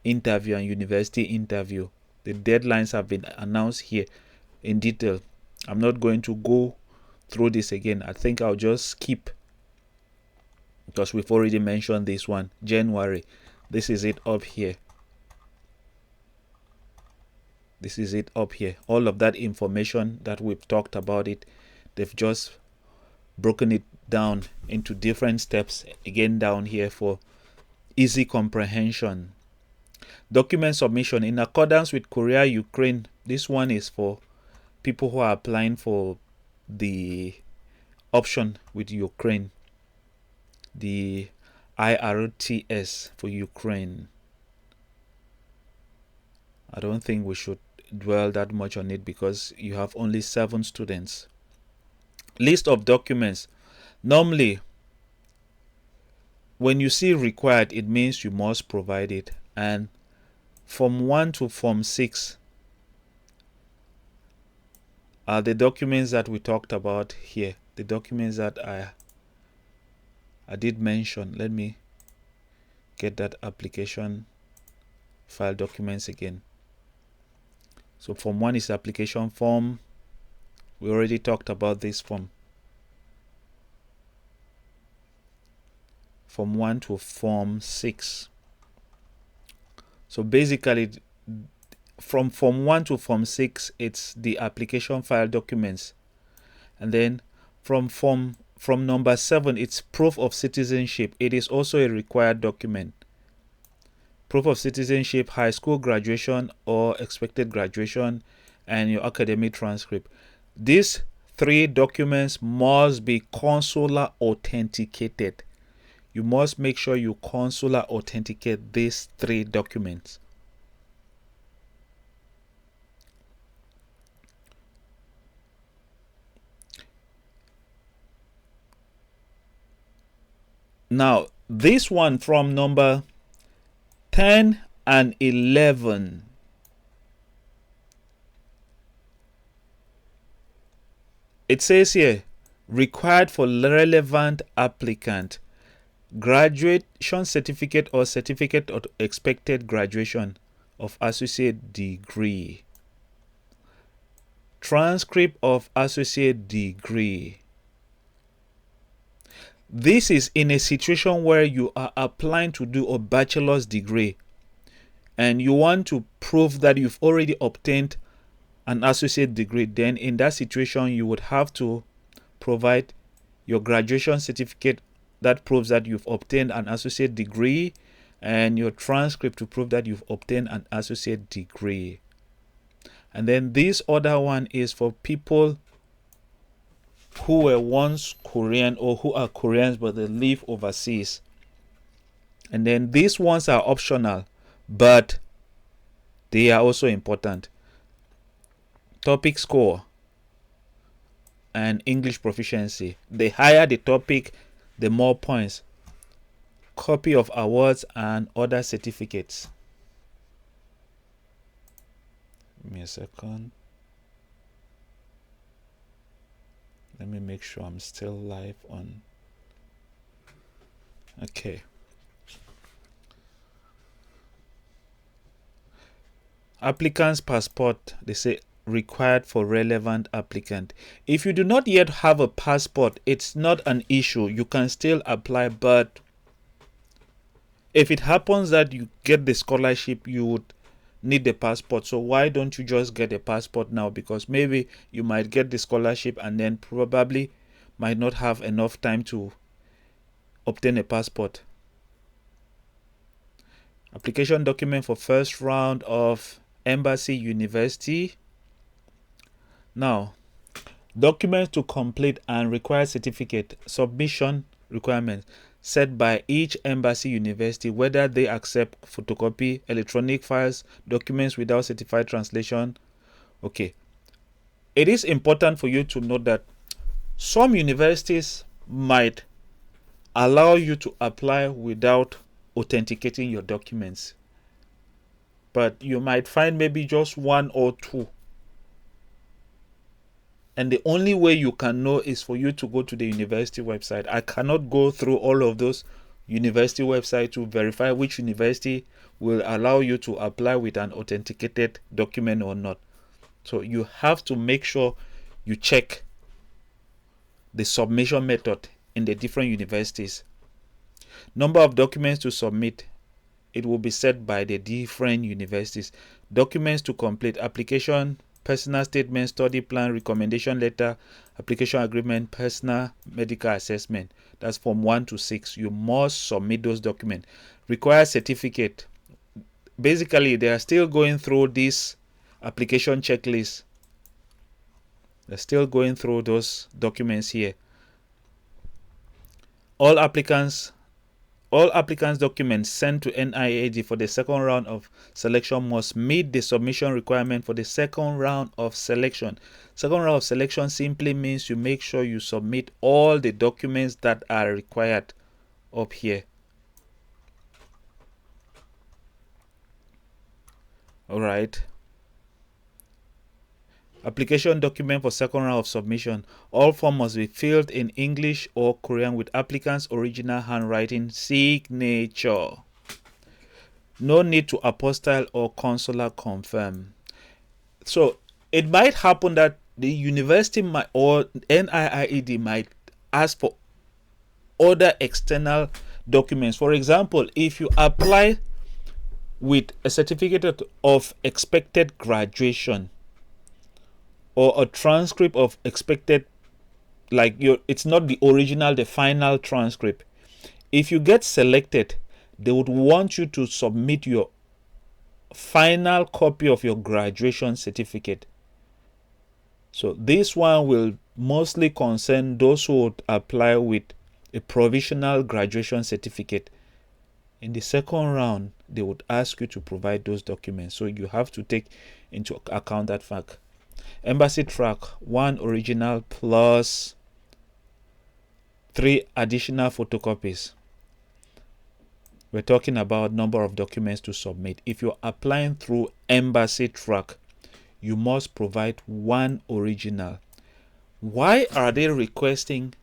interview and university interview. The deadlines have been announced here in detail. I'm not going to go through this again. I think I'll just skip because we've already mentioned this one. January. This is it up here. This is it up here. All of that information that we've talked about it, they've just broken it down into different steps again down here for easy comprehension. Document submission in accordance with Korea, Ukraine. This one is for people who are applying for the option with Ukraine, the IRTS for Ukraine. I don't think we should dwell that much on it because you have only 7 students. List of documents. Normally, when you see required, it means you must provide it. And Form 1 to Form 6 are the documents that we talked about here. The documents that I did mention. Let me get that application file documents again. So Form 1 is application form. We already talked about this form. Form 1 to Form 6. So basically, from Form 1 to Form 6, it's the application file documents. And then from number 7, it's proof of citizenship. It is also a required document. Proof of citizenship, high school graduation or expected graduation, and your academic transcript. These 3 documents must be consular authenticated. You must make sure you consular authenticate these 3 documents. Now, this one from number 10 and 11. It says here, required for relevant applicant, graduation certificate or certificate of expected graduation of associate degree, transcript of associate degree. This is in a situation where you are applying to do a bachelor's degree and you want to prove that you've already obtained an associate degree. Then in that situation, you would have to provide your graduation certificate that proves that you've obtained an associate degree and your transcript to prove that you've obtained an associate degree. And then this other one is for people who were once Korean or who are Koreans but they live overseas. And then these ones are optional, but they are also important. Topic score and English proficiency. The higher the topic, the more points. Copy of awards and other certificates. Give me a second. Let me make sure I'm still live on. Okay. Applicant's passport, they say required for relevant applicant. If you do not yet have a passport, it's not an issue. You can still apply, but if it happens that you get the scholarship, you would need the passport. So why don't you just get a passport now? Because maybe you might get the scholarship and then probably might not have enough time to obtain a passport. Application document for first round of embassy, university. Now, documents to complete and require certificate submission requirements set by each embassy, university, whether they accept photocopy, electronic files, documents without certified translation. Okay. It is important for you to note that some universities might allow you to apply without authenticating your documents, but you might find maybe just one or two, and the only way you can know is for you to go to the university website. I cannot go through all of those university websites to verify which university will allow you to apply with an authenticated document or not. So you have to make sure you check the submission method in the different universities. Number of documents to submit, it will be set by the different universities. Documents to complete: application, personal statement, study plan, recommendation letter, application agreement, personal medical assessment. That's from 1 to 6. You must submit those documents. Require certificate. Basically, they are still going through this application checklist. They're still going through those documents here. All applicants documents sent to NIAD for the second round of selection must meet the submission requirement for the second round of selection. Second round of selection simply means you make sure you submit all the documents that are required up here. All right. Application document for second round of submission. All forms must be filled in English or Korean with applicant's original handwriting signature. No need to apostille or consular confirm. So it might happen that the university might, or NIIED might ask for other external documents. For example, if you apply with a certificate of expected graduation, or a transcript of expected, like it's not the original, the final transcript. If you get selected, they would want you to submit your final copy of your graduation certificate. So this one will mostly concern those who would apply with a provisional graduation certificate. In the second round, they would ask you to provide those documents. So you have to take into account that fact. Embassy track: 1 original plus 3 additional photocopies. We're talking about number of documents to submit. If you're applying through embassy track, you must provide 1 original. Why are they requesting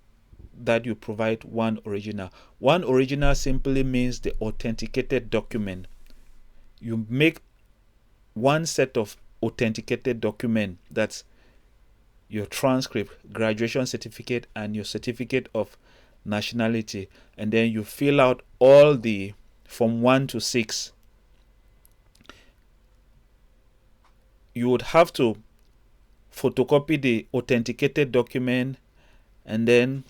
that you provide 1 original? 1 original simply means the authenticated document. You make one set of authenticated document, that's your transcript, graduation certificate, and your certificate of nationality, and then you fill out all the from 1 to 6. You would have to photocopy the authenticated document and then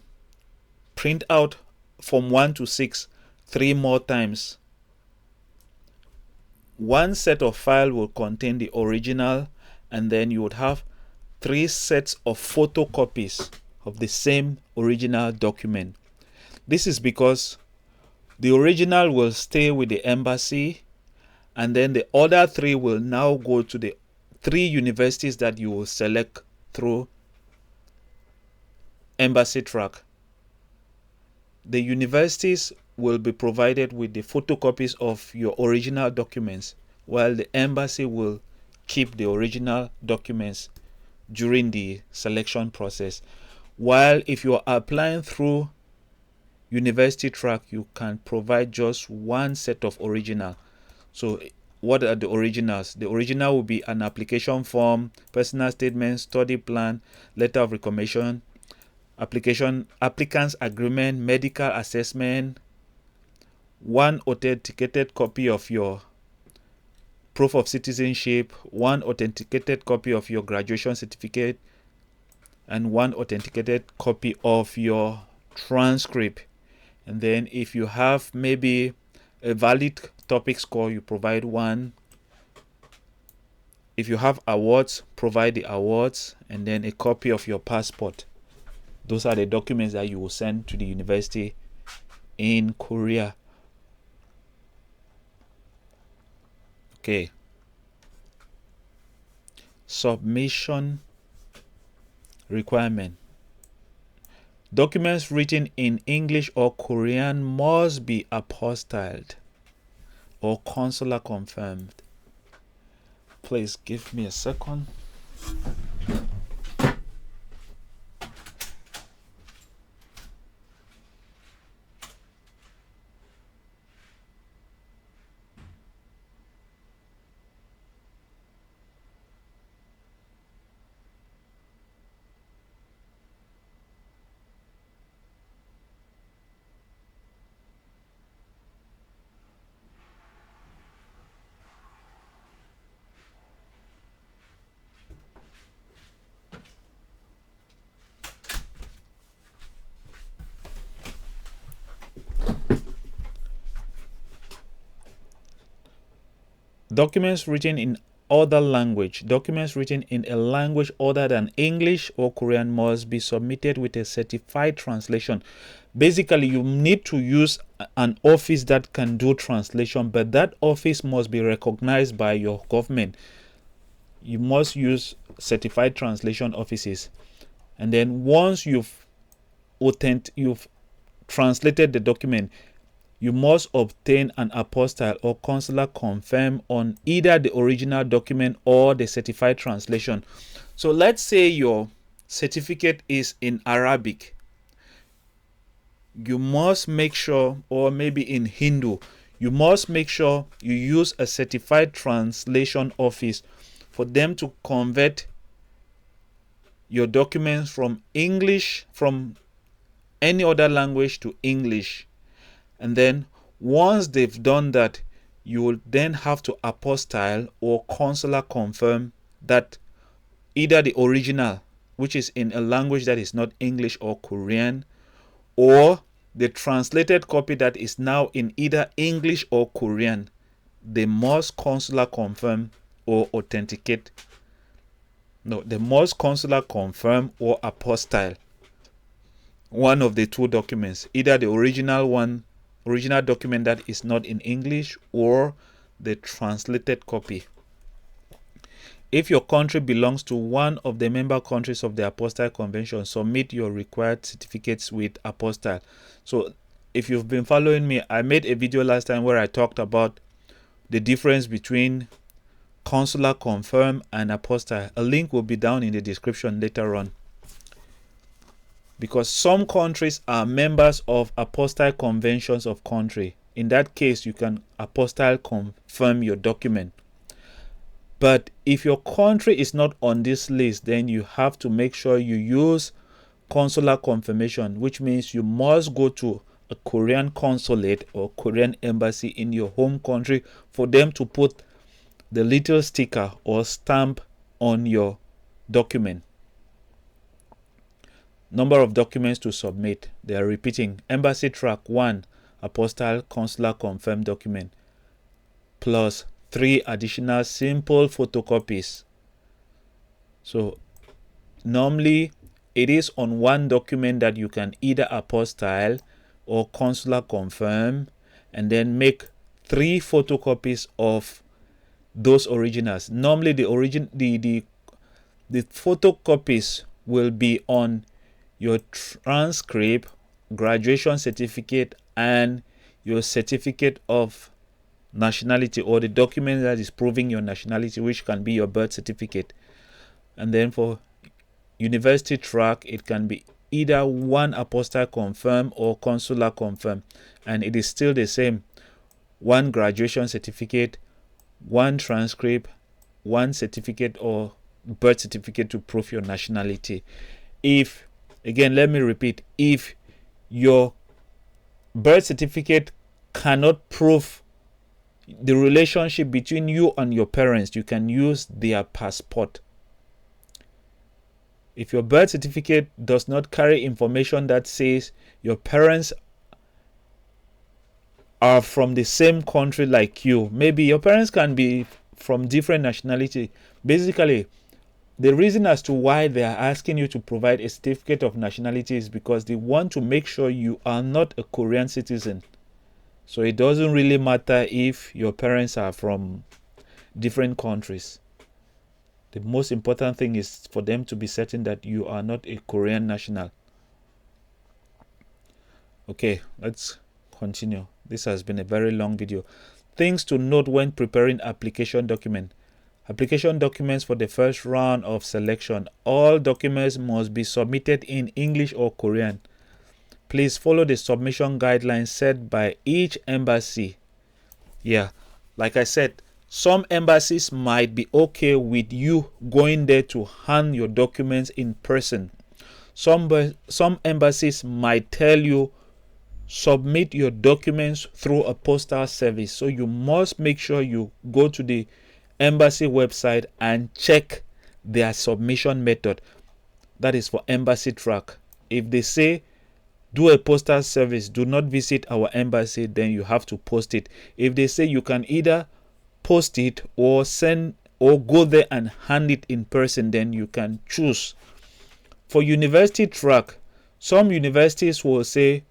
print out from 1 to 6 3 more times. One set of file will contain the original, and then you would have 3 sets of photocopies of the same original document. This is because the original will stay with the embassy, and then the other 3 will now go to the 3 universities that you will select through embassy track. The universities will be provided with the photocopies of your original documents, while the embassy will keep the original documents during the selection process. While if you are applying through university track, you can provide just 1 set of original. So what are the originals? The original will be an application form, personal statement, study plan, letter of recommendation, applicant's agreement, medical assessment, 1 authenticated copy of your proof of citizenship, 1 authenticated copy of your graduation certificate, and 1 authenticated copy of your transcript. And then if you have maybe a valid topic score, you provide 1. If you have awards, provide the awards, and then a copy of your passport. Those are the documents that you will send to the university in Korea. Okay. Submission requirement. Documents written in English or Korean must be apostilled or consular confirmed. Please give me a second. Documents written in other language. Documents written in a language other than English or Korean must be submitted with a certified translation. Basically, you need to use an office that can do translation, but that office must be recognized by your government. You must use certified translation offices. And then once you've translated the document, you must obtain an apostille or consular confirm on either the original document or the certified translation. So let's say your certificate is in Arabic. You must make sure, or maybe in Hindu, you must make sure you use a certified translation office for them to convert your documents from English, from any other language to English. And then once they've done that, you will then have to apostille or consular confirm that either the original, which is in a language that is not English or Korean, or the translated copy that is now in either English or Korean, they must consular confirm or authenticate. No, they must consular confirm or apostille one of the two documents, either the original document that is not in English or the translated copy. If your country belongs to one of the member countries of the Apostille Convention, submit your required certificates with apostille. So if you've been following me, I made a video last time where I talked about the difference between consular confirm and apostille. A link will be down in the description later on. Because some countries are members of apostille conventions of country. In that case, you can apostille confirm your document. But if your country is not on this list, then you have to make sure you use consular confirmation, which means you must go to a Korean consulate or Korean embassy in your home country for them to put the little sticker or stamp on your document. Number of documents to submit. They are repeating. Embassy track 1, apostille consular confirmed document, plus 3 additional simple photocopies. So normally it is on one document that you can either apostille or consular confirm, and then make 3 photocopies of those originals. Normally the photocopies will be on your transcript, graduation certificate, and your certificate of nationality, or the document that is proving your nationality, which can be your birth certificate. And then for university track, it can be either one apostille confirm or consular confirm, and it is still the same: one graduation certificate, one transcript, one certificate or birth certificate to prove your nationality. If, again, let me repeat, if your birth certificate cannot prove the relationship between you and your parents, you can use their passport. If your birth certificate does not carry information that says your parents are from the same country like you, maybe your parents can be from different nationality. Basically, the reason as to why they are asking you to provide a certificate of nationality is because they want to make sure you are not a Korean citizen. So it doesn't really matter if your parents are from different countries. The most important thing is for them to be certain that you are not a Korean national. Okay, let's continue. This has been a very long video. Things to note when preparing application document. Application documents for the first round of selection. All documents must be submitted in English or Korean. Please follow the submission guidelines set by each embassy. Yeah, like I said, some embassies might be okay with you going there to hand your documents in person. Some embassies might tell you submit your documents through a postal service. So you must make sure you go to the embassy website and check their submission method. That is for embassy track. If they say do a postal service, do not visit our embassy, then you have to post it. If they say you can either post it or send or go there and hand it in person, then you can choose. For university track, some universities will say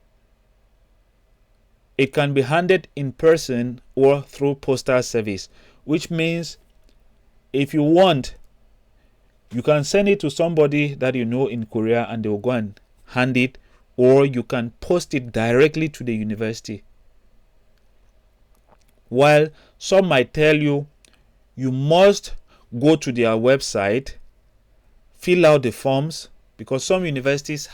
it can be handed in person or through postal service, which means if you want, you can send it to somebody that you know in Korea and they will go and hand it, or you can post it directly to the university. While some might tell you you must go to their website, fill out the forms, because some universities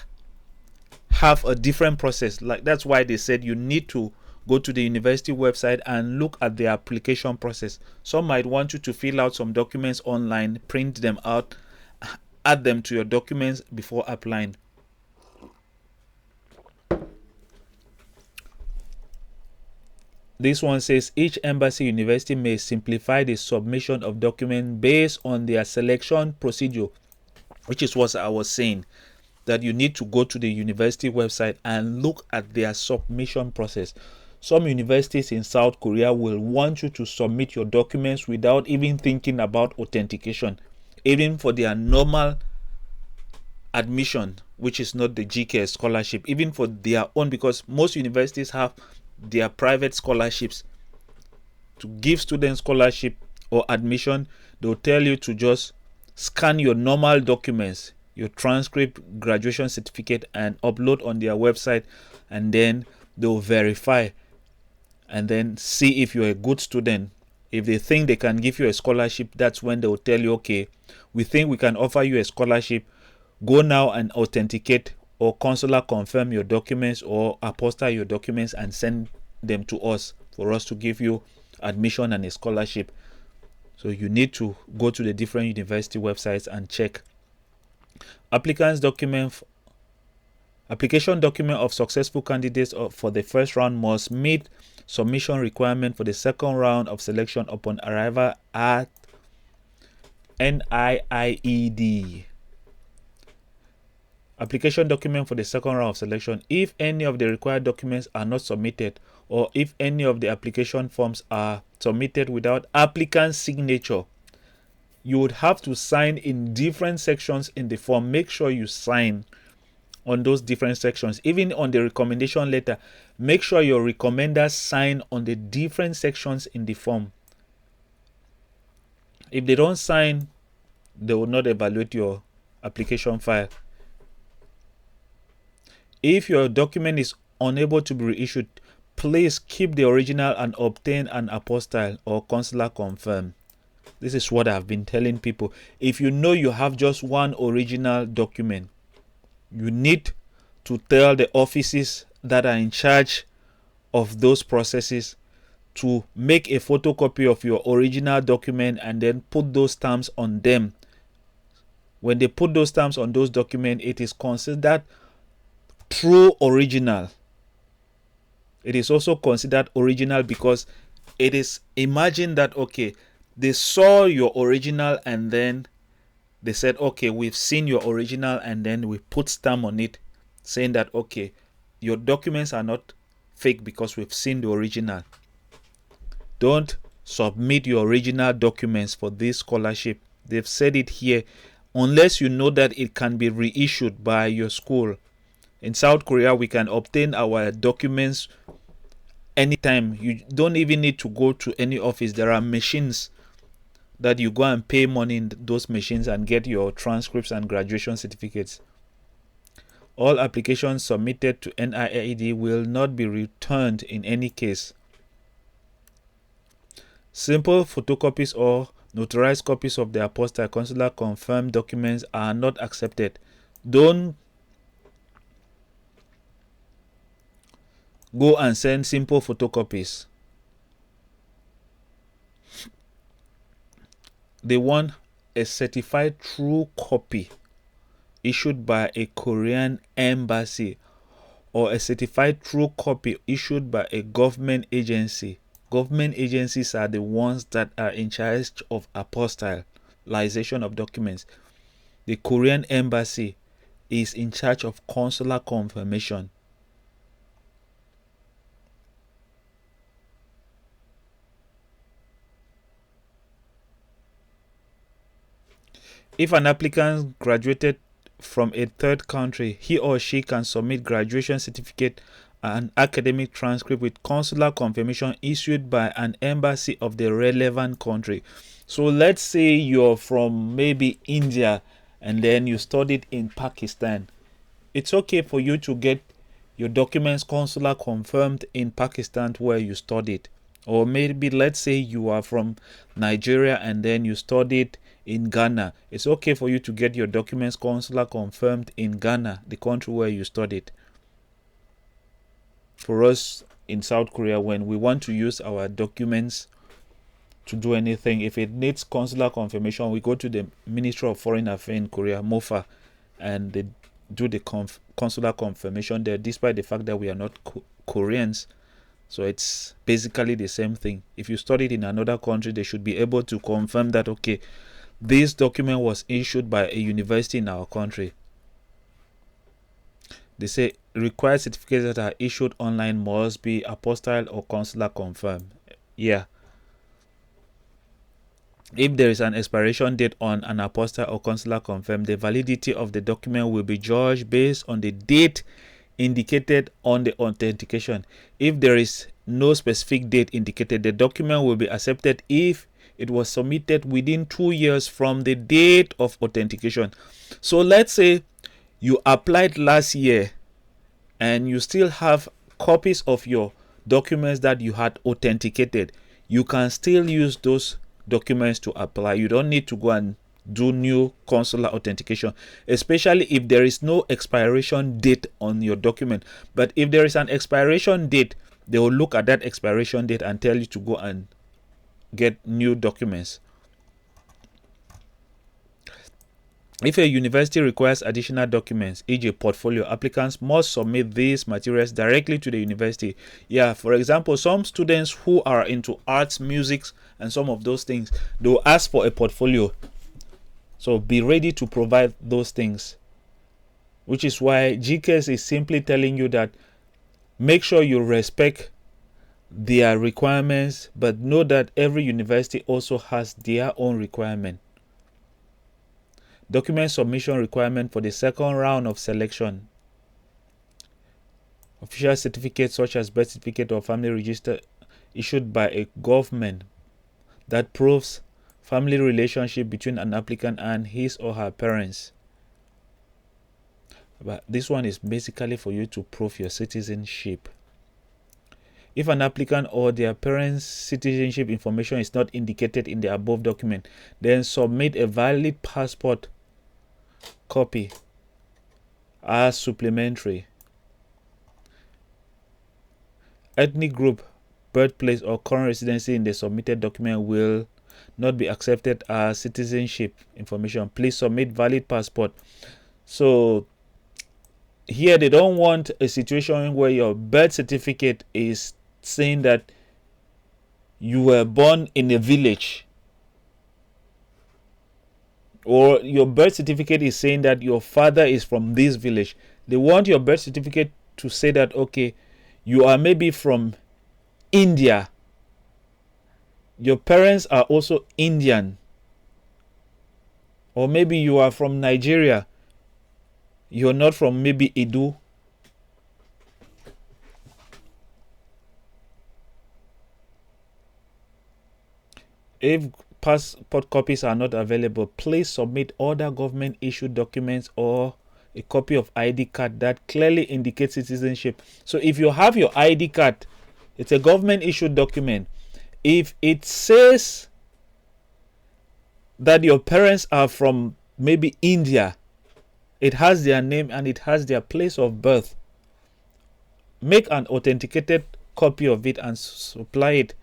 have a different process. Like that's why they said you need to go to the university website and look at the application process. Some might want you to fill out some documents online, print them out, add them to your documents before applying. This one says each embassy university may simplify the submission of documents based on their selection procedure, which is what I was saying, that you need to go to the university website and look at their submission process. Some universities in South Korea will want you to submit your documents without even thinking about authentication, even for their normal admission, which is not the Gks scholarship, even for their own, because most universities have their private scholarships. To give students scholarship or admission, they'll tell you to just scan your normal documents, your transcript, graduation certificate, and upload on their website, and then they'll verify and then see if you're a good student. If they think they can give you a scholarship, that's when they'll tell you, okay, we think we can offer you a scholarship. Go now and authenticate or consular confirm your documents or apostille your documents and send them to us for us to give you admission and a scholarship. So you need to go to the different university websites and check. Application document of successful candidates for the first round must meet submission requirement for the second round of selection upon arrival at NIIED. Application document for the second round of selection. If any of the required documents are not submitted, or if any of the application forms are submitted without applicant's signature, you would have to sign in different sections in the form. Make sure you sign on those different sections. Even on the recommendation letter, make sure your recommenders sign on the different sections in the form. If they don't sign, they will not evaluate your application file. If your document is unable to be reissued, please keep the original and obtain an apostille or consular confirm. This is what I've been telling people. If you know you have just one original document, you need to tell the offices that are in charge of those processes to make a photocopy of your original document and then put those stamps on them. When they put those stamps on those documents, it is considered true original. It is also considered original because it is imagined that, okay, they saw your original and then they said, okay, we've seen your original, and then we put stamp on it saying that, okay, your documents are not fake because we've seen the original. Don't submit your original documents for this scholarship. They've said it here, unless you know that it can be reissued by your school. In South Korea, we can obtain our documents anytime. You don't even need to go to any office. There are machines that you go and pay money in those machines and get your transcripts and graduation certificates. All applications submitted to NIAED will not be returned in any case. Simple photocopies or notarized copies of the apostille consular confirmed documents are not accepted. Don't go and send simple photocopies. They want a certified true copy issued by a Korean embassy or a certified true copy issued by a government agency. Government agencies are the ones that are in charge of apostillization of documents. The Korean embassy is in charge of consular confirmation. If an applicant graduated from a third country, he or she can submit graduation certificate and academic transcript with consular confirmation issued by an embassy of the relevant country. So let's say you're from maybe India and then you studied in Pakistan. It's okay for you to get your documents consular confirmed in Pakistan where you studied. Or maybe let's say you are from Nigeria and then you studied in Ghana. It's okay for you to get your documents consular confirmed in Ghana, the country where you studied. For us in South Korea, when we want to use our documents to do anything, if it needs consular confirmation, we go to the Ministry of Foreign Affairs in Korea, MOFA, and they do the consular confirmation there, despite the fact that we are not Koreans. So it's basically the same thing. If you studied in another country, they should be able to confirm that, okay, this document was issued by a university in our country. They say required certificates that are issued online must be apostille or consular confirmed. Yeah. If there is an expiration date on an apostille or consular confirmed, the validity of the document will be judged based on the date indicated on the authentication. If there is no specific date indicated, the document will be accepted if it was submitted within 2 years from the date of authentication. So let's say you applied last year and you still have copies of your documents that you had authenticated. You can still use those documents to apply. You don't need to go and do new consular authentication, especially if there is no expiration date on your document. But if there is an expiration date, they will look at that expiration date and tell you to go and get new documents. If a university requires additional documents, e.g. portfolio, applicants must submit these materials directly to the university. Yeah, for example, some students who are into arts, music, and some of those things, they will ask for a portfolio. So be ready to provide those things. Which is why Gks is simply telling you that make sure you respect their requirements, but know that every university also has their own requirement. Document submission requirement for the second round of selection. Official certificates such as birth certificate or family register issued by a government that proves family relationship between an applicant and his or her parents. But this one is basically for you to prove your citizenship. If an applicant or their parents' citizenship information is not indicated in the above document, then submit a valid passport copy as supplementary. Ethnic group, birthplace, or current residency in the submitted document will not be accepted as citizenship information. Please submit valid passport. So here they don't want a situation where your birth certificate is saying that you were born in a village, or your birth certificate is saying that your father is from this village. They want your birth certificate to say that, okay, you are maybe from India, your parents are also Indian, or maybe you are from Nigeria, you're not from maybe Edo. If passport copies are not available, please submit other government issued documents or a copy of ID card that clearly indicates citizenship. So if you have your ID card, it's a government issued document. If it says that your parents are from maybe India, it has their name and it has their place of birth, make an authenticated copy of it and supply it.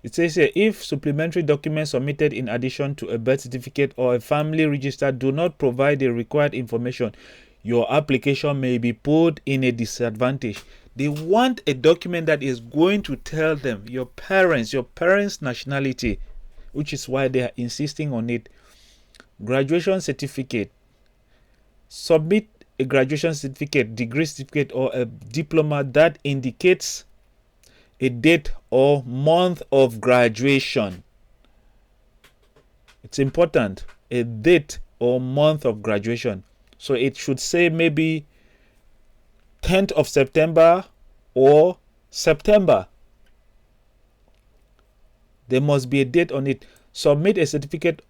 It says here, if supplementary documents submitted in addition to a birth certificate or a family register do not provide the required information, your application may be put in a disadvantage. They want a document that is going to tell them your parents' nationality, which is why they are insisting on it. Graduation certificate. Submit a graduation certificate, degree certificate, or a diploma that indicates a date or month of graduation. It's important, a date or month of graduation. So it should say maybe 10th of September or September. There must be a date on it. Submit a certificate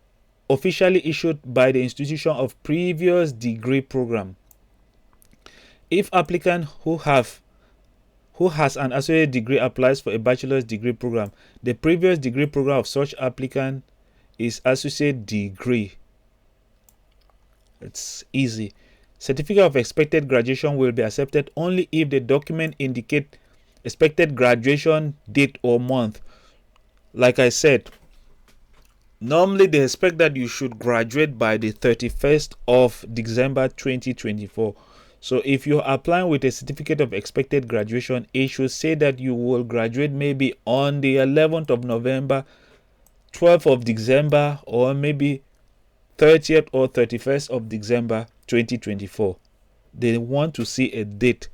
officially issued by the institution of previous degree program. If applicant who has an associate degree applies for a bachelor's degree program, the previous degree program of such applicant is associate degree. It's easy. Certificate of expected graduation will be accepted only if the document indicate expected graduation date or month. Like I said, normally they expect that you should graduate by the 31st of December 2024. So if you're applying with a certificate of expected graduation, it should say that you will graduate maybe on the 11th of November, 12th of December, or maybe 30th or 31st of December 2024. They want to see a date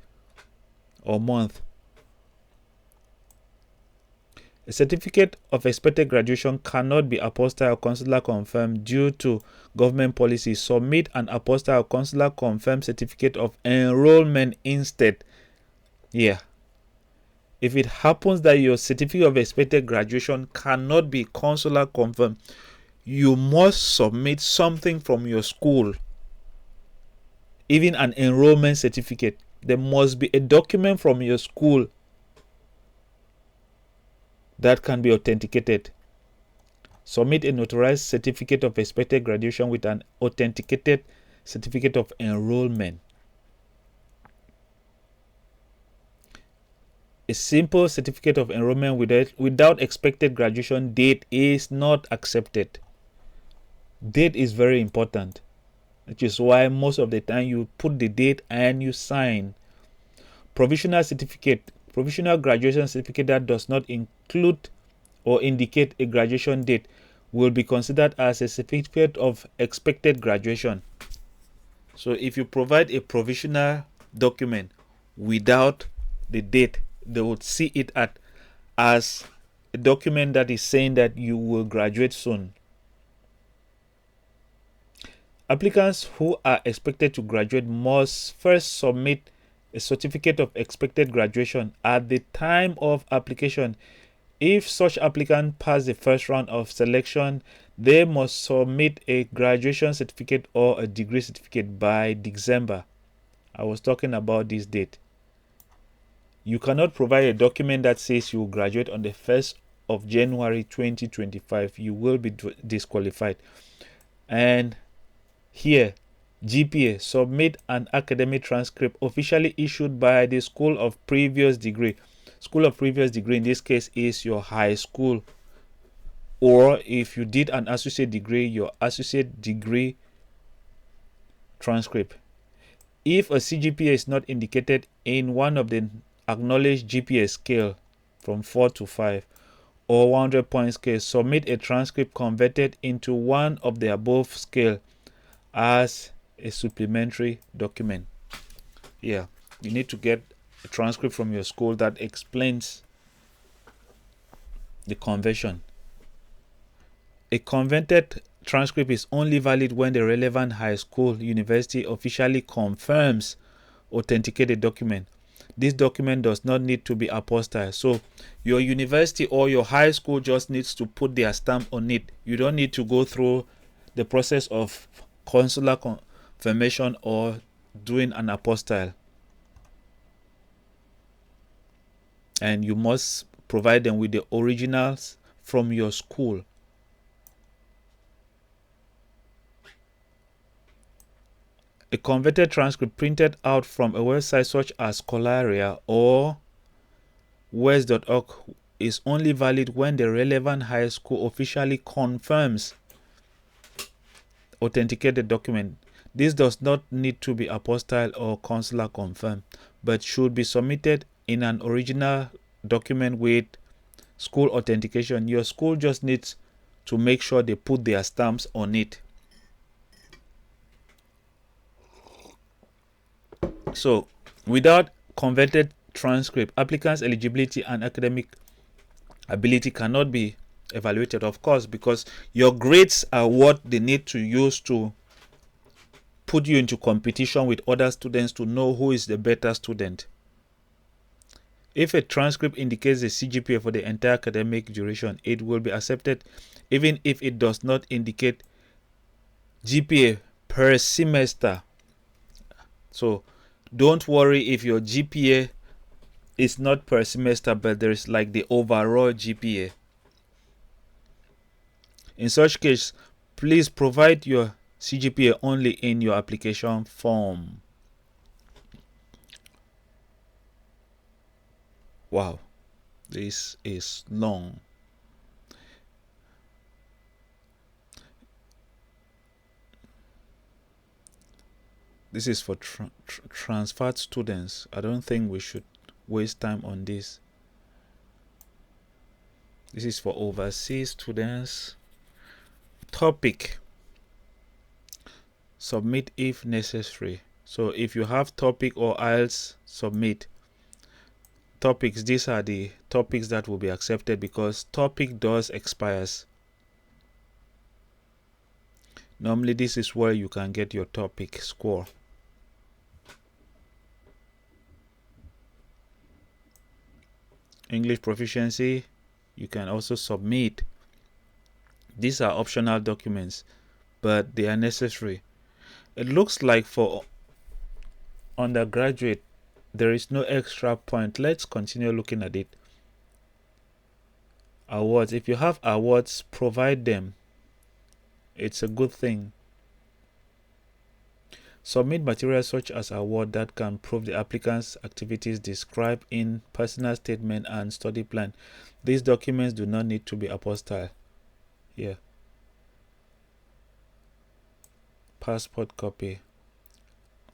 or month. A certificate of expected graduation cannot be apostille or consular confirmed due to government policy. Submit an apostille or consular confirmed certificate of enrollment instead. Yeah. If it happens that your certificate of expected graduation cannot be consular confirmed, you must submit something from your school, even an enrollment certificate. There must be a document from your school that can be authenticated. Submit a notarized certificate of expected graduation with an authenticated certificate of enrollment. A simple certificate of enrollment without expected graduation date is not accepted. Date is very important, which is why most of the time you put the date and you sign. Provisional certificate, provisional graduation certificate that does not include or indicate a graduation date will be considered as a certificate of expected graduation. So if you provide a provisional document without the date, they would see it as a document that is saying that you will graduate soon. Applicants who are expected to graduate must first submit a certificate of expected graduation at the time of application. If such applicant pass the first round of selection, they must submit a graduation certificate or a degree certificate by December. I was talking about this date. You cannot provide a document that says you will graduate on the 1st of January 2025. You will be disqualified. And here, GPA, submit an academic transcript officially issued by the school of previous degree. School of previous degree in this case is your high school, or if you did an associate degree, your associate degree transcript. If a CGPA is not indicated in one of the acknowledged GPA scale from 4 to 5 or 100-point scale, submit a transcript converted into one of the above scale as a supplementary document. Yeah. You need to get a transcript from your school that explains the conversion. A converted transcript is only valid when the relevant high school, university officially confirms authenticated document. This document does not need to be apostille. So your university or your high school just needs to put their stamp on it. You don't need to go through the process of consular confirmation or doing an apostille. And you must provide them with the originals from your school. A converted transcript printed out from a website such as Scholaria or wes.org is only valid when the relevant high school officially confirms authenticated document. This does not need to be apostille or consular confirmed, but should be submitted in an original document with school authentication. Your school just needs to make sure they put their stamps on it. So, without converted transcript, applicants' eligibility and academic ability cannot be evaluated, of course, because your grades are what they need to use to put you into competition with other students to know who is the better student. If a transcript indicates the CGPA for the entire academic duration, it will be accepted even if it does not indicate GPA per semester. So don't worry if your GPA is not per semester, but there is like the overall GPA. In such case, please provide your CGPA only in your application form. Wow, this is long. This is for transferred students. I don't think we should waste time on this. This is for overseas students. Topic. Submit if necessary. So if you have topic or IELTS, submit. Topics, these are the topics that will be accepted because topic does expires. Normally this is where you can get your topic score. English proficiency, you can also submit. These are optional documents, but they are necessary. It looks like for undergraduate, there is no extra point. Let's continue looking at it. Awards. If you have awards, provide them. It's a good thing. Submit materials such as award that can prove the applicant's activities described in personal statement and study plan. These documents do not need to be apostille. Here. Passport copy.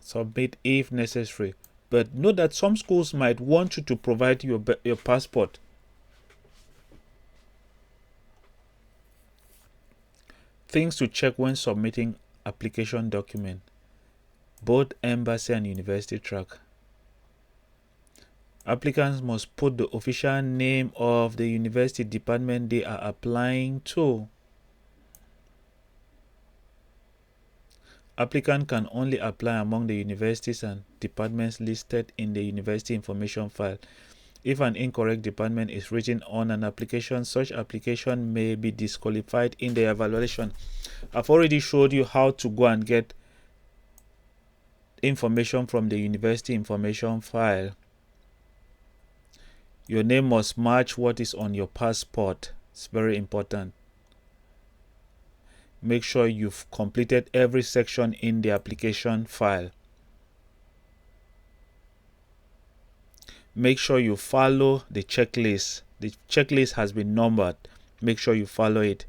Submit if necessary. But note that some schools might want you to provide your passport. Things to check when submitting application document. Both embassy and university track. Applicants must put the official name of the university department they are applying to. Applicant can only apply among the universities and departments listed in the university information file. If an incorrect department is written on an application, such application may be disqualified in the evaluation. I've already showed you how to go and get information from the university information file. Your name must match what is on your passport. It's very important. Make sure you've completed every section in the application file. Make sure you follow the checklist. The checklist has been numbered. Make sure you follow it.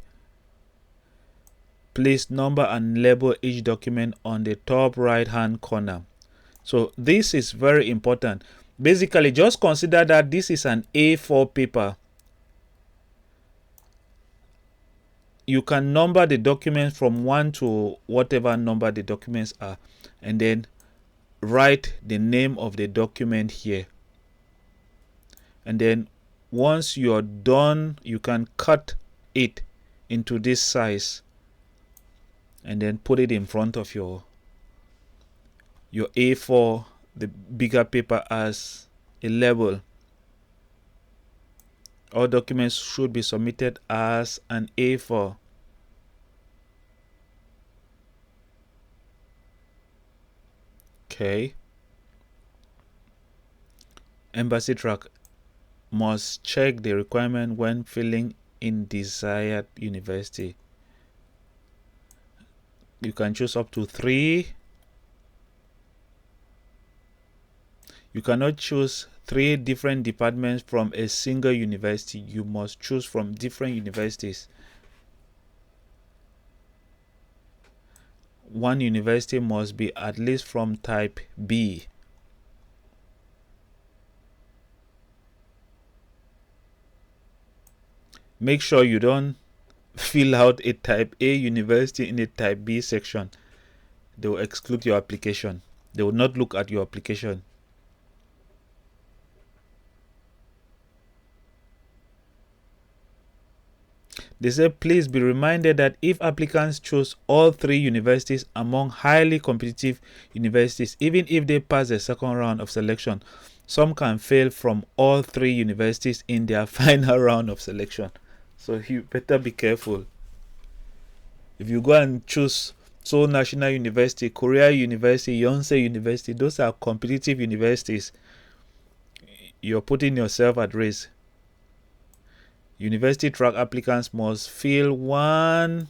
Please number and label each document on the top right hand corner. So this is very important. Basically, just consider that this is an A4 paper. You can number the documents from 1 to whatever number the documents are, and then write the name of the document here. And then once you're done, you can cut it into this size and then put it in front of your A4, the bigger paper, as a label. All documents should be submitted as an A4. Okay. Embassy track must check the requirement when filling in desired university. You can choose up to 3. You cannot choose 3 different departments from a single university. You must choose from different universities. One university must be at least from type B. Make sure you don't fill out a type A university in a type B section. They will exclude your application. They will not look at your application. They say, please be reminded that if applicants choose all 3 universities among highly competitive universities, even if they pass the second round of selection, some can fail from all 3 universities in their final round of selection. So you better be careful. If you go and choose Seoul National University, Korea University, Yonsei University, those are competitive universities. You're putting yourself at risk. University track applicants must fill 1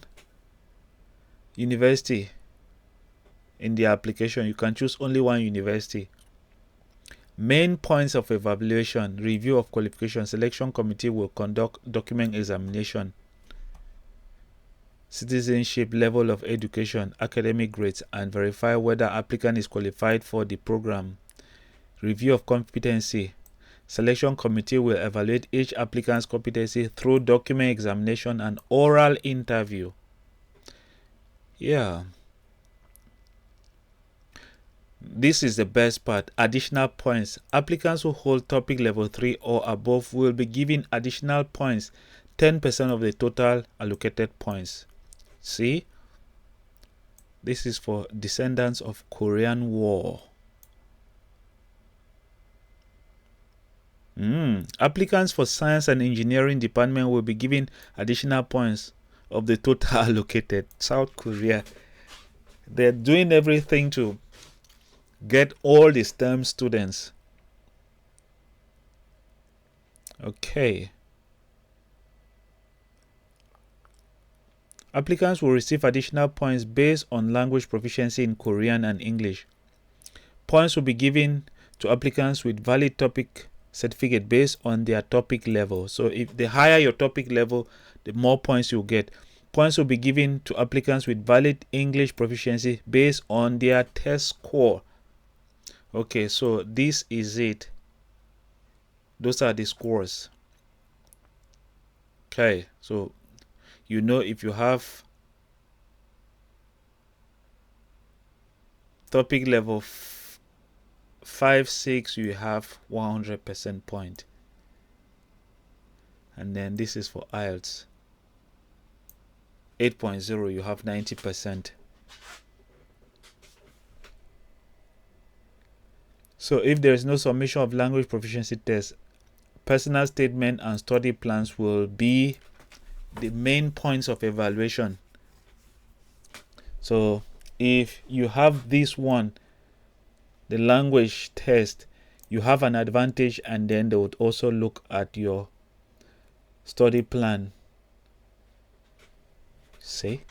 university in their application. You can choose only 1 university. Main points of evaluation: review of qualification. Selection committee will conduct document examination. Citizenship, level of education, academic grades, and verify whether applicant is qualified for the program. Review of competency. Selection committee will evaluate each applicant's competency through document examination and oral interview. Yeah. This is the best part. Additional points. Applicants who hold topic level 3 or above will be given additional points, 10% of the total allocated points. See? This is for descendants of Korean War. Applicants for science and engineering department will be given additional points of the total allocated. South Korea, they're doing everything to get all the STEM students. Okay. Applicants will receive additional points based on language proficiency in Korean and English. Points will be given to applicants with valid topic certificate based on their topic level. So if the higher your topic level, the more points you get. Points will be given to applicants with valid English proficiency based on their test score. Okay, so this is it. Those are the scores. Okay, so you know, if you have topic level 5, 6, you have 100% point. And then this is for IELTS. 8.0, you have 90%. So if there is no submission of language proficiency test, personal statement and study plans will be the main points of evaluation. So if you have this one, the language test, you have an advantage, and then they would also look at your study plan. See?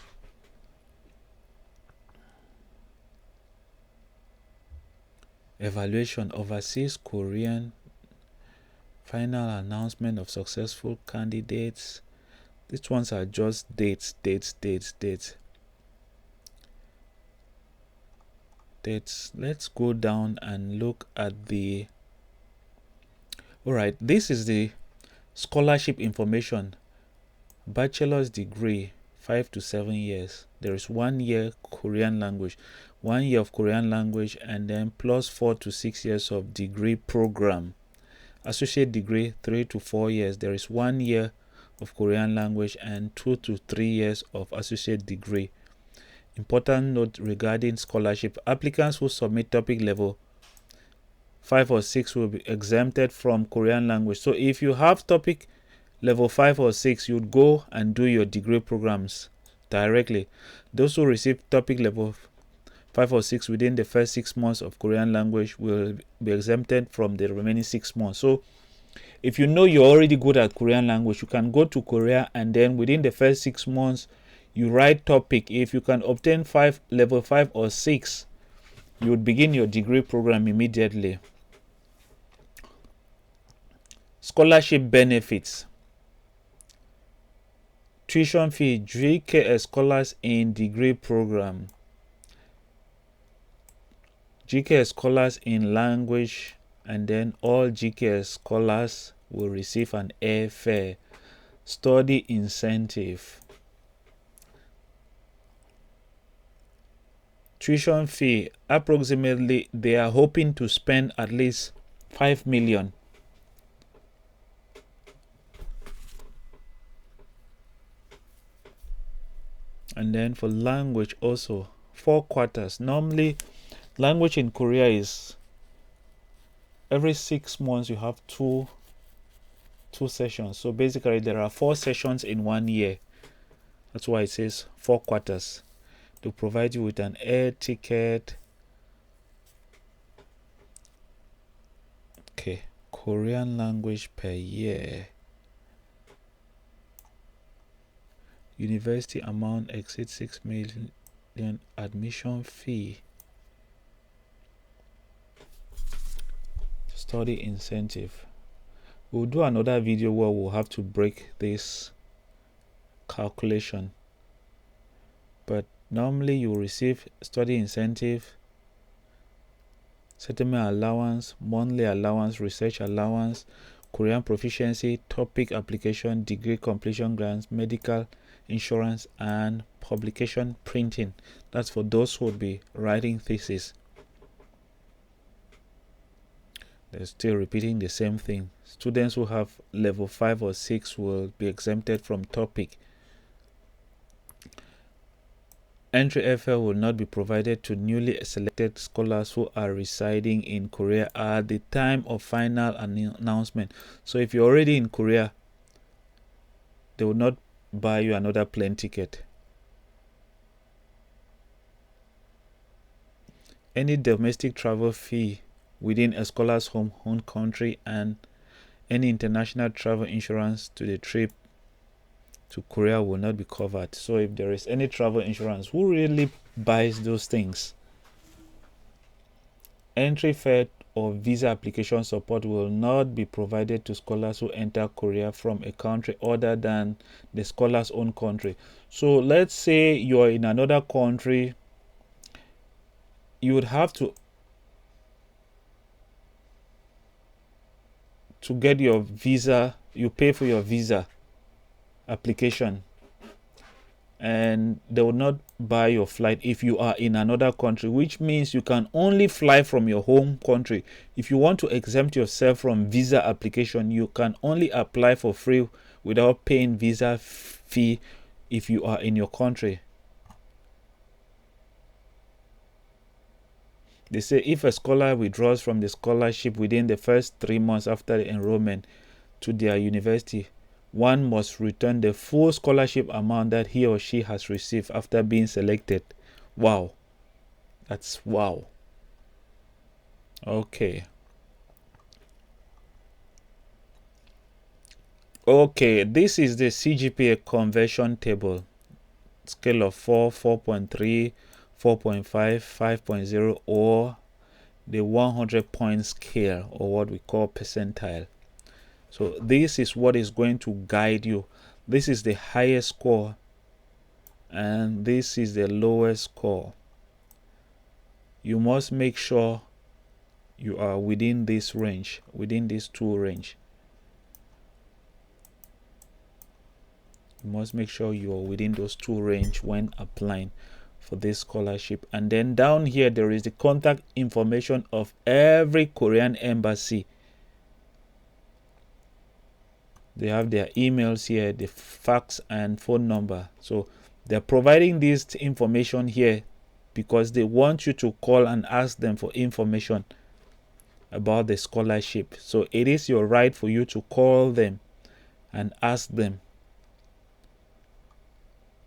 Evaluation: overseas Korean, final announcement of successful candidates. These ones are just dates. Let's go down and look at the. Alright, this is the scholarship information. Bachelor's degree, 5 to 7 years. There is 1 year Korean language, 1 year of Korean language, and then plus 4 to 6 years of degree program. Associate degree, 3 to 4 years. There is 1 year of Korean language and 2 to 3 years of associate degree. Important note regarding scholarship: applicants who submit topic level 5 or 6 will be exempted from Korean language. So if you have topic level 5 or 6, you'd go and do your degree programs directly. Those who receive topic level 5 or 6 within the first 6 months of Korean language will be exempted from the remaining 6 months. So if you know you're already good at Korean language, you can go to Korea, and then within the first 6 months you write topic. If you can obtain level 5 or 6, you would begin your degree program immediately. Scholarship benefits: tuition fee, Gks scholars in degree program, Gks scholars in language, and then all Gks scholars will receive an airfare. Study incentive: tuition fee, approximately they are hoping to spend at least 5 million. And then for language also, 4 quarters. Normally language in Korea is every 6 months you have two sessions. So basically there are 4 sessions in 1 year. That's why it says 4 quarters. To provide you with an air ticket. Okay, Korean language per year. University amount exceeds 6 million. Admission fee. Study incentive. We'll do another video where we'll have to break this calculation. But normally you will receive study incentive, settlement allowance, monthly allowance, research allowance, Korean proficiency, topic application, degree completion grants, medical insurance, and publication printing. That's for those who would be writing thesis. They're still repeating the same thing. Students who have level 5 or 6 will be exempted from topic. Entry airfare will not be provided to newly selected scholars who are residing in Korea at the time of final announcement. So if you're already in Korea, they will not buy you another plane ticket. Any domestic travel fee within a scholar's home country and any international travel insurance to the trip to Korea will not be covered. So if there is any travel insurance, who really buys those things? Entry fare or visa application support will not be provided to scholars who enter Korea from a country other than the scholar's own country. So let's say you're in another country, you would have to get your visa. You pay for your visa application, and they will not buy your flight if you are in another country, which means you can only fly from your home country. If you want to exempt yourself from visa application, you can only apply for free without paying visa fee if you are in your country. They say if a scholar withdraws from the scholarship within the first 3 months after the enrollment to their university, one must return the full scholarship amount that he or she has received after being selected. Wow. That's wow. Okay. Okay, this is the CGPA conversion table. Scale of 4, 4.3, 4.5, 5.0, or the 100-point scale, or what we call percentile. So this is what is going to guide you. This is the highest score and this is the lowest score. You must make sure you are within this range, within these two range. You must make sure you are within those two range when applying for this scholarship. And then down here there is the contact information of every Korean embassy. They have their emails here, the fax and phone number. So they're providing this information here because they want you to call and ask them for information about the scholarship. So it is your right for you to call them and ask them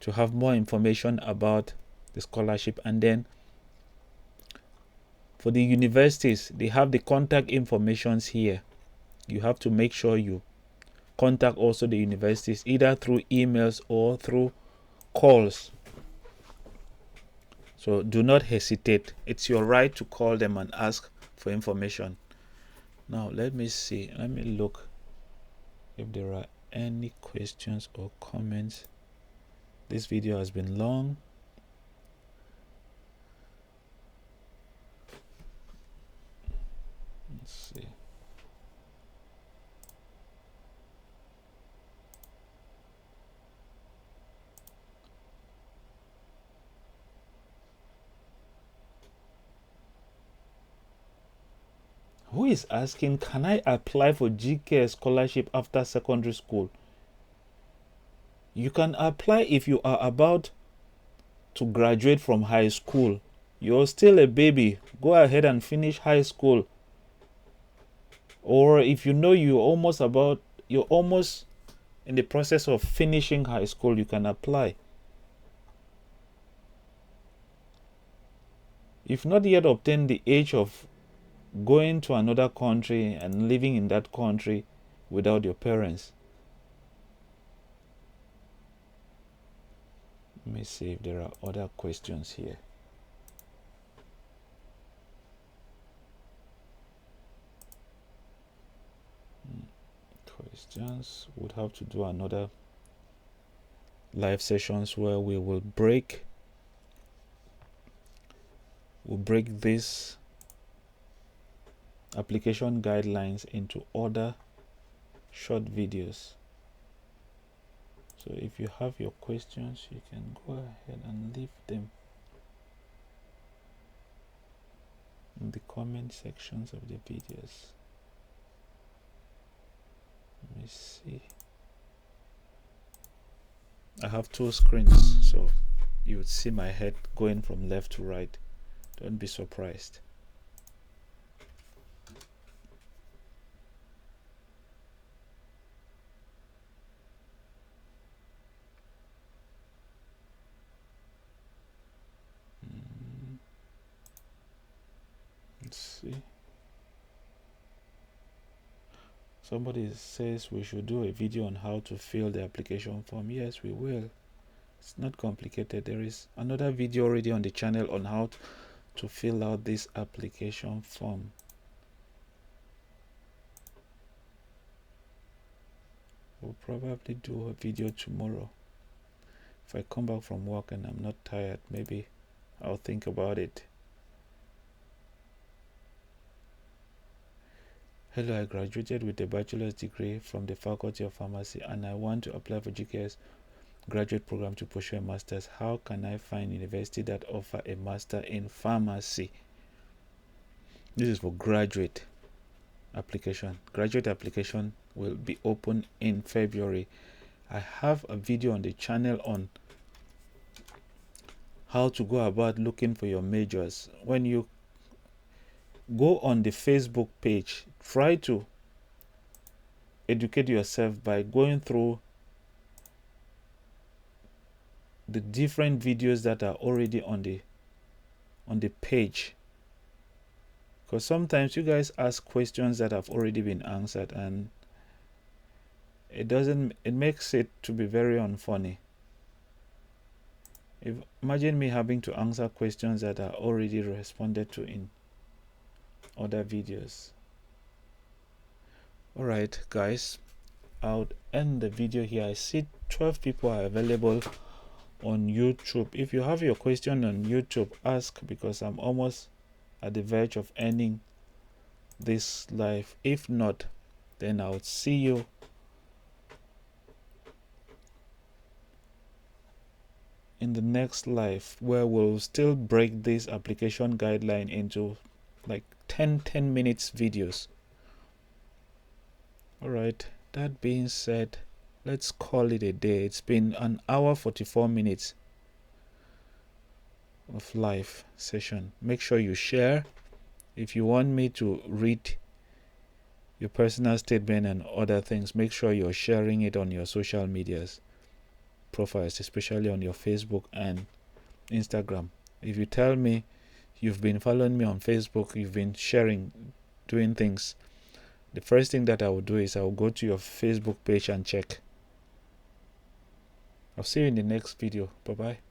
to have more information about the scholarship. And then for the universities, they have the contact informations here. You have to make sure you contact also the universities either through emails or through calls. So do not hesitate. It's your right to call them and ask for information. Now let me see. Let me look if there are any questions or comments. This video has been long. Let's see. Who is asking, can I apply for GK scholarship after secondary school? You can apply if you are about to graduate from high school. You're still a baby. Go ahead and finish high school. Or if you know you're almost in the process of finishing high school, you can apply. If not yet obtained the age of going to another country and living in that country without your parents. Let me see if there are other questions here. Questions would have to do another live sessions where we will break this application guidelines into other short videos. So if you have your questions, you can go ahead and leave them in the comment sections of the videos. Let me see. I have two screens, so you would see my head going from left to right. Don't be surprised. Let's see. Somebody says we should do a video on how to fill the application form. Yes, we will. It's not complicated. There is another video already on the channel on how to fill out this application form. We'll probably do a video tomorrow. If I come back from work and I'm not tired, maybe I'll think about it. Hello, I graduated with a bachelor's degree from the Faculty of Pharmacy and I want to apply for GKS graduate program to pursue a master's. How can I find university that offer a master in pharmacy? This is for graduate application. Graduate application will be open in February. I have a video on the channel on how to go about looking for your majors. When you go on the Facebook page, try to educate yourself by going through the different videos that are already on the page, because sometimes you guys ask questions that have already been answered and it makes it to be very unfunny. Imagine me having to answer questions that are already responded to in other videos. Alright guys, I'll end the video here. I see 12 people are available on YouTube. If you have your question on YouTube, ask, because I'm almost at the verge of ending this live. If not, then I'll see you in the next live, where we'll still break this application guideline into like 10 minutes videos. All right, that being said, let's call it a day. It's been an hour 44 minutes of live session. Make sure you share. If you want me to read your personal statement and other things, make sure you're sharing it on your social medias profiles, especially on your Facebook and Instagram. If you tell me you've been following me on Facebook, you've been sharing, doing things, the first thing that I will do is I will go to your Facebook page and check. I'll see you in the next video. Bye bye.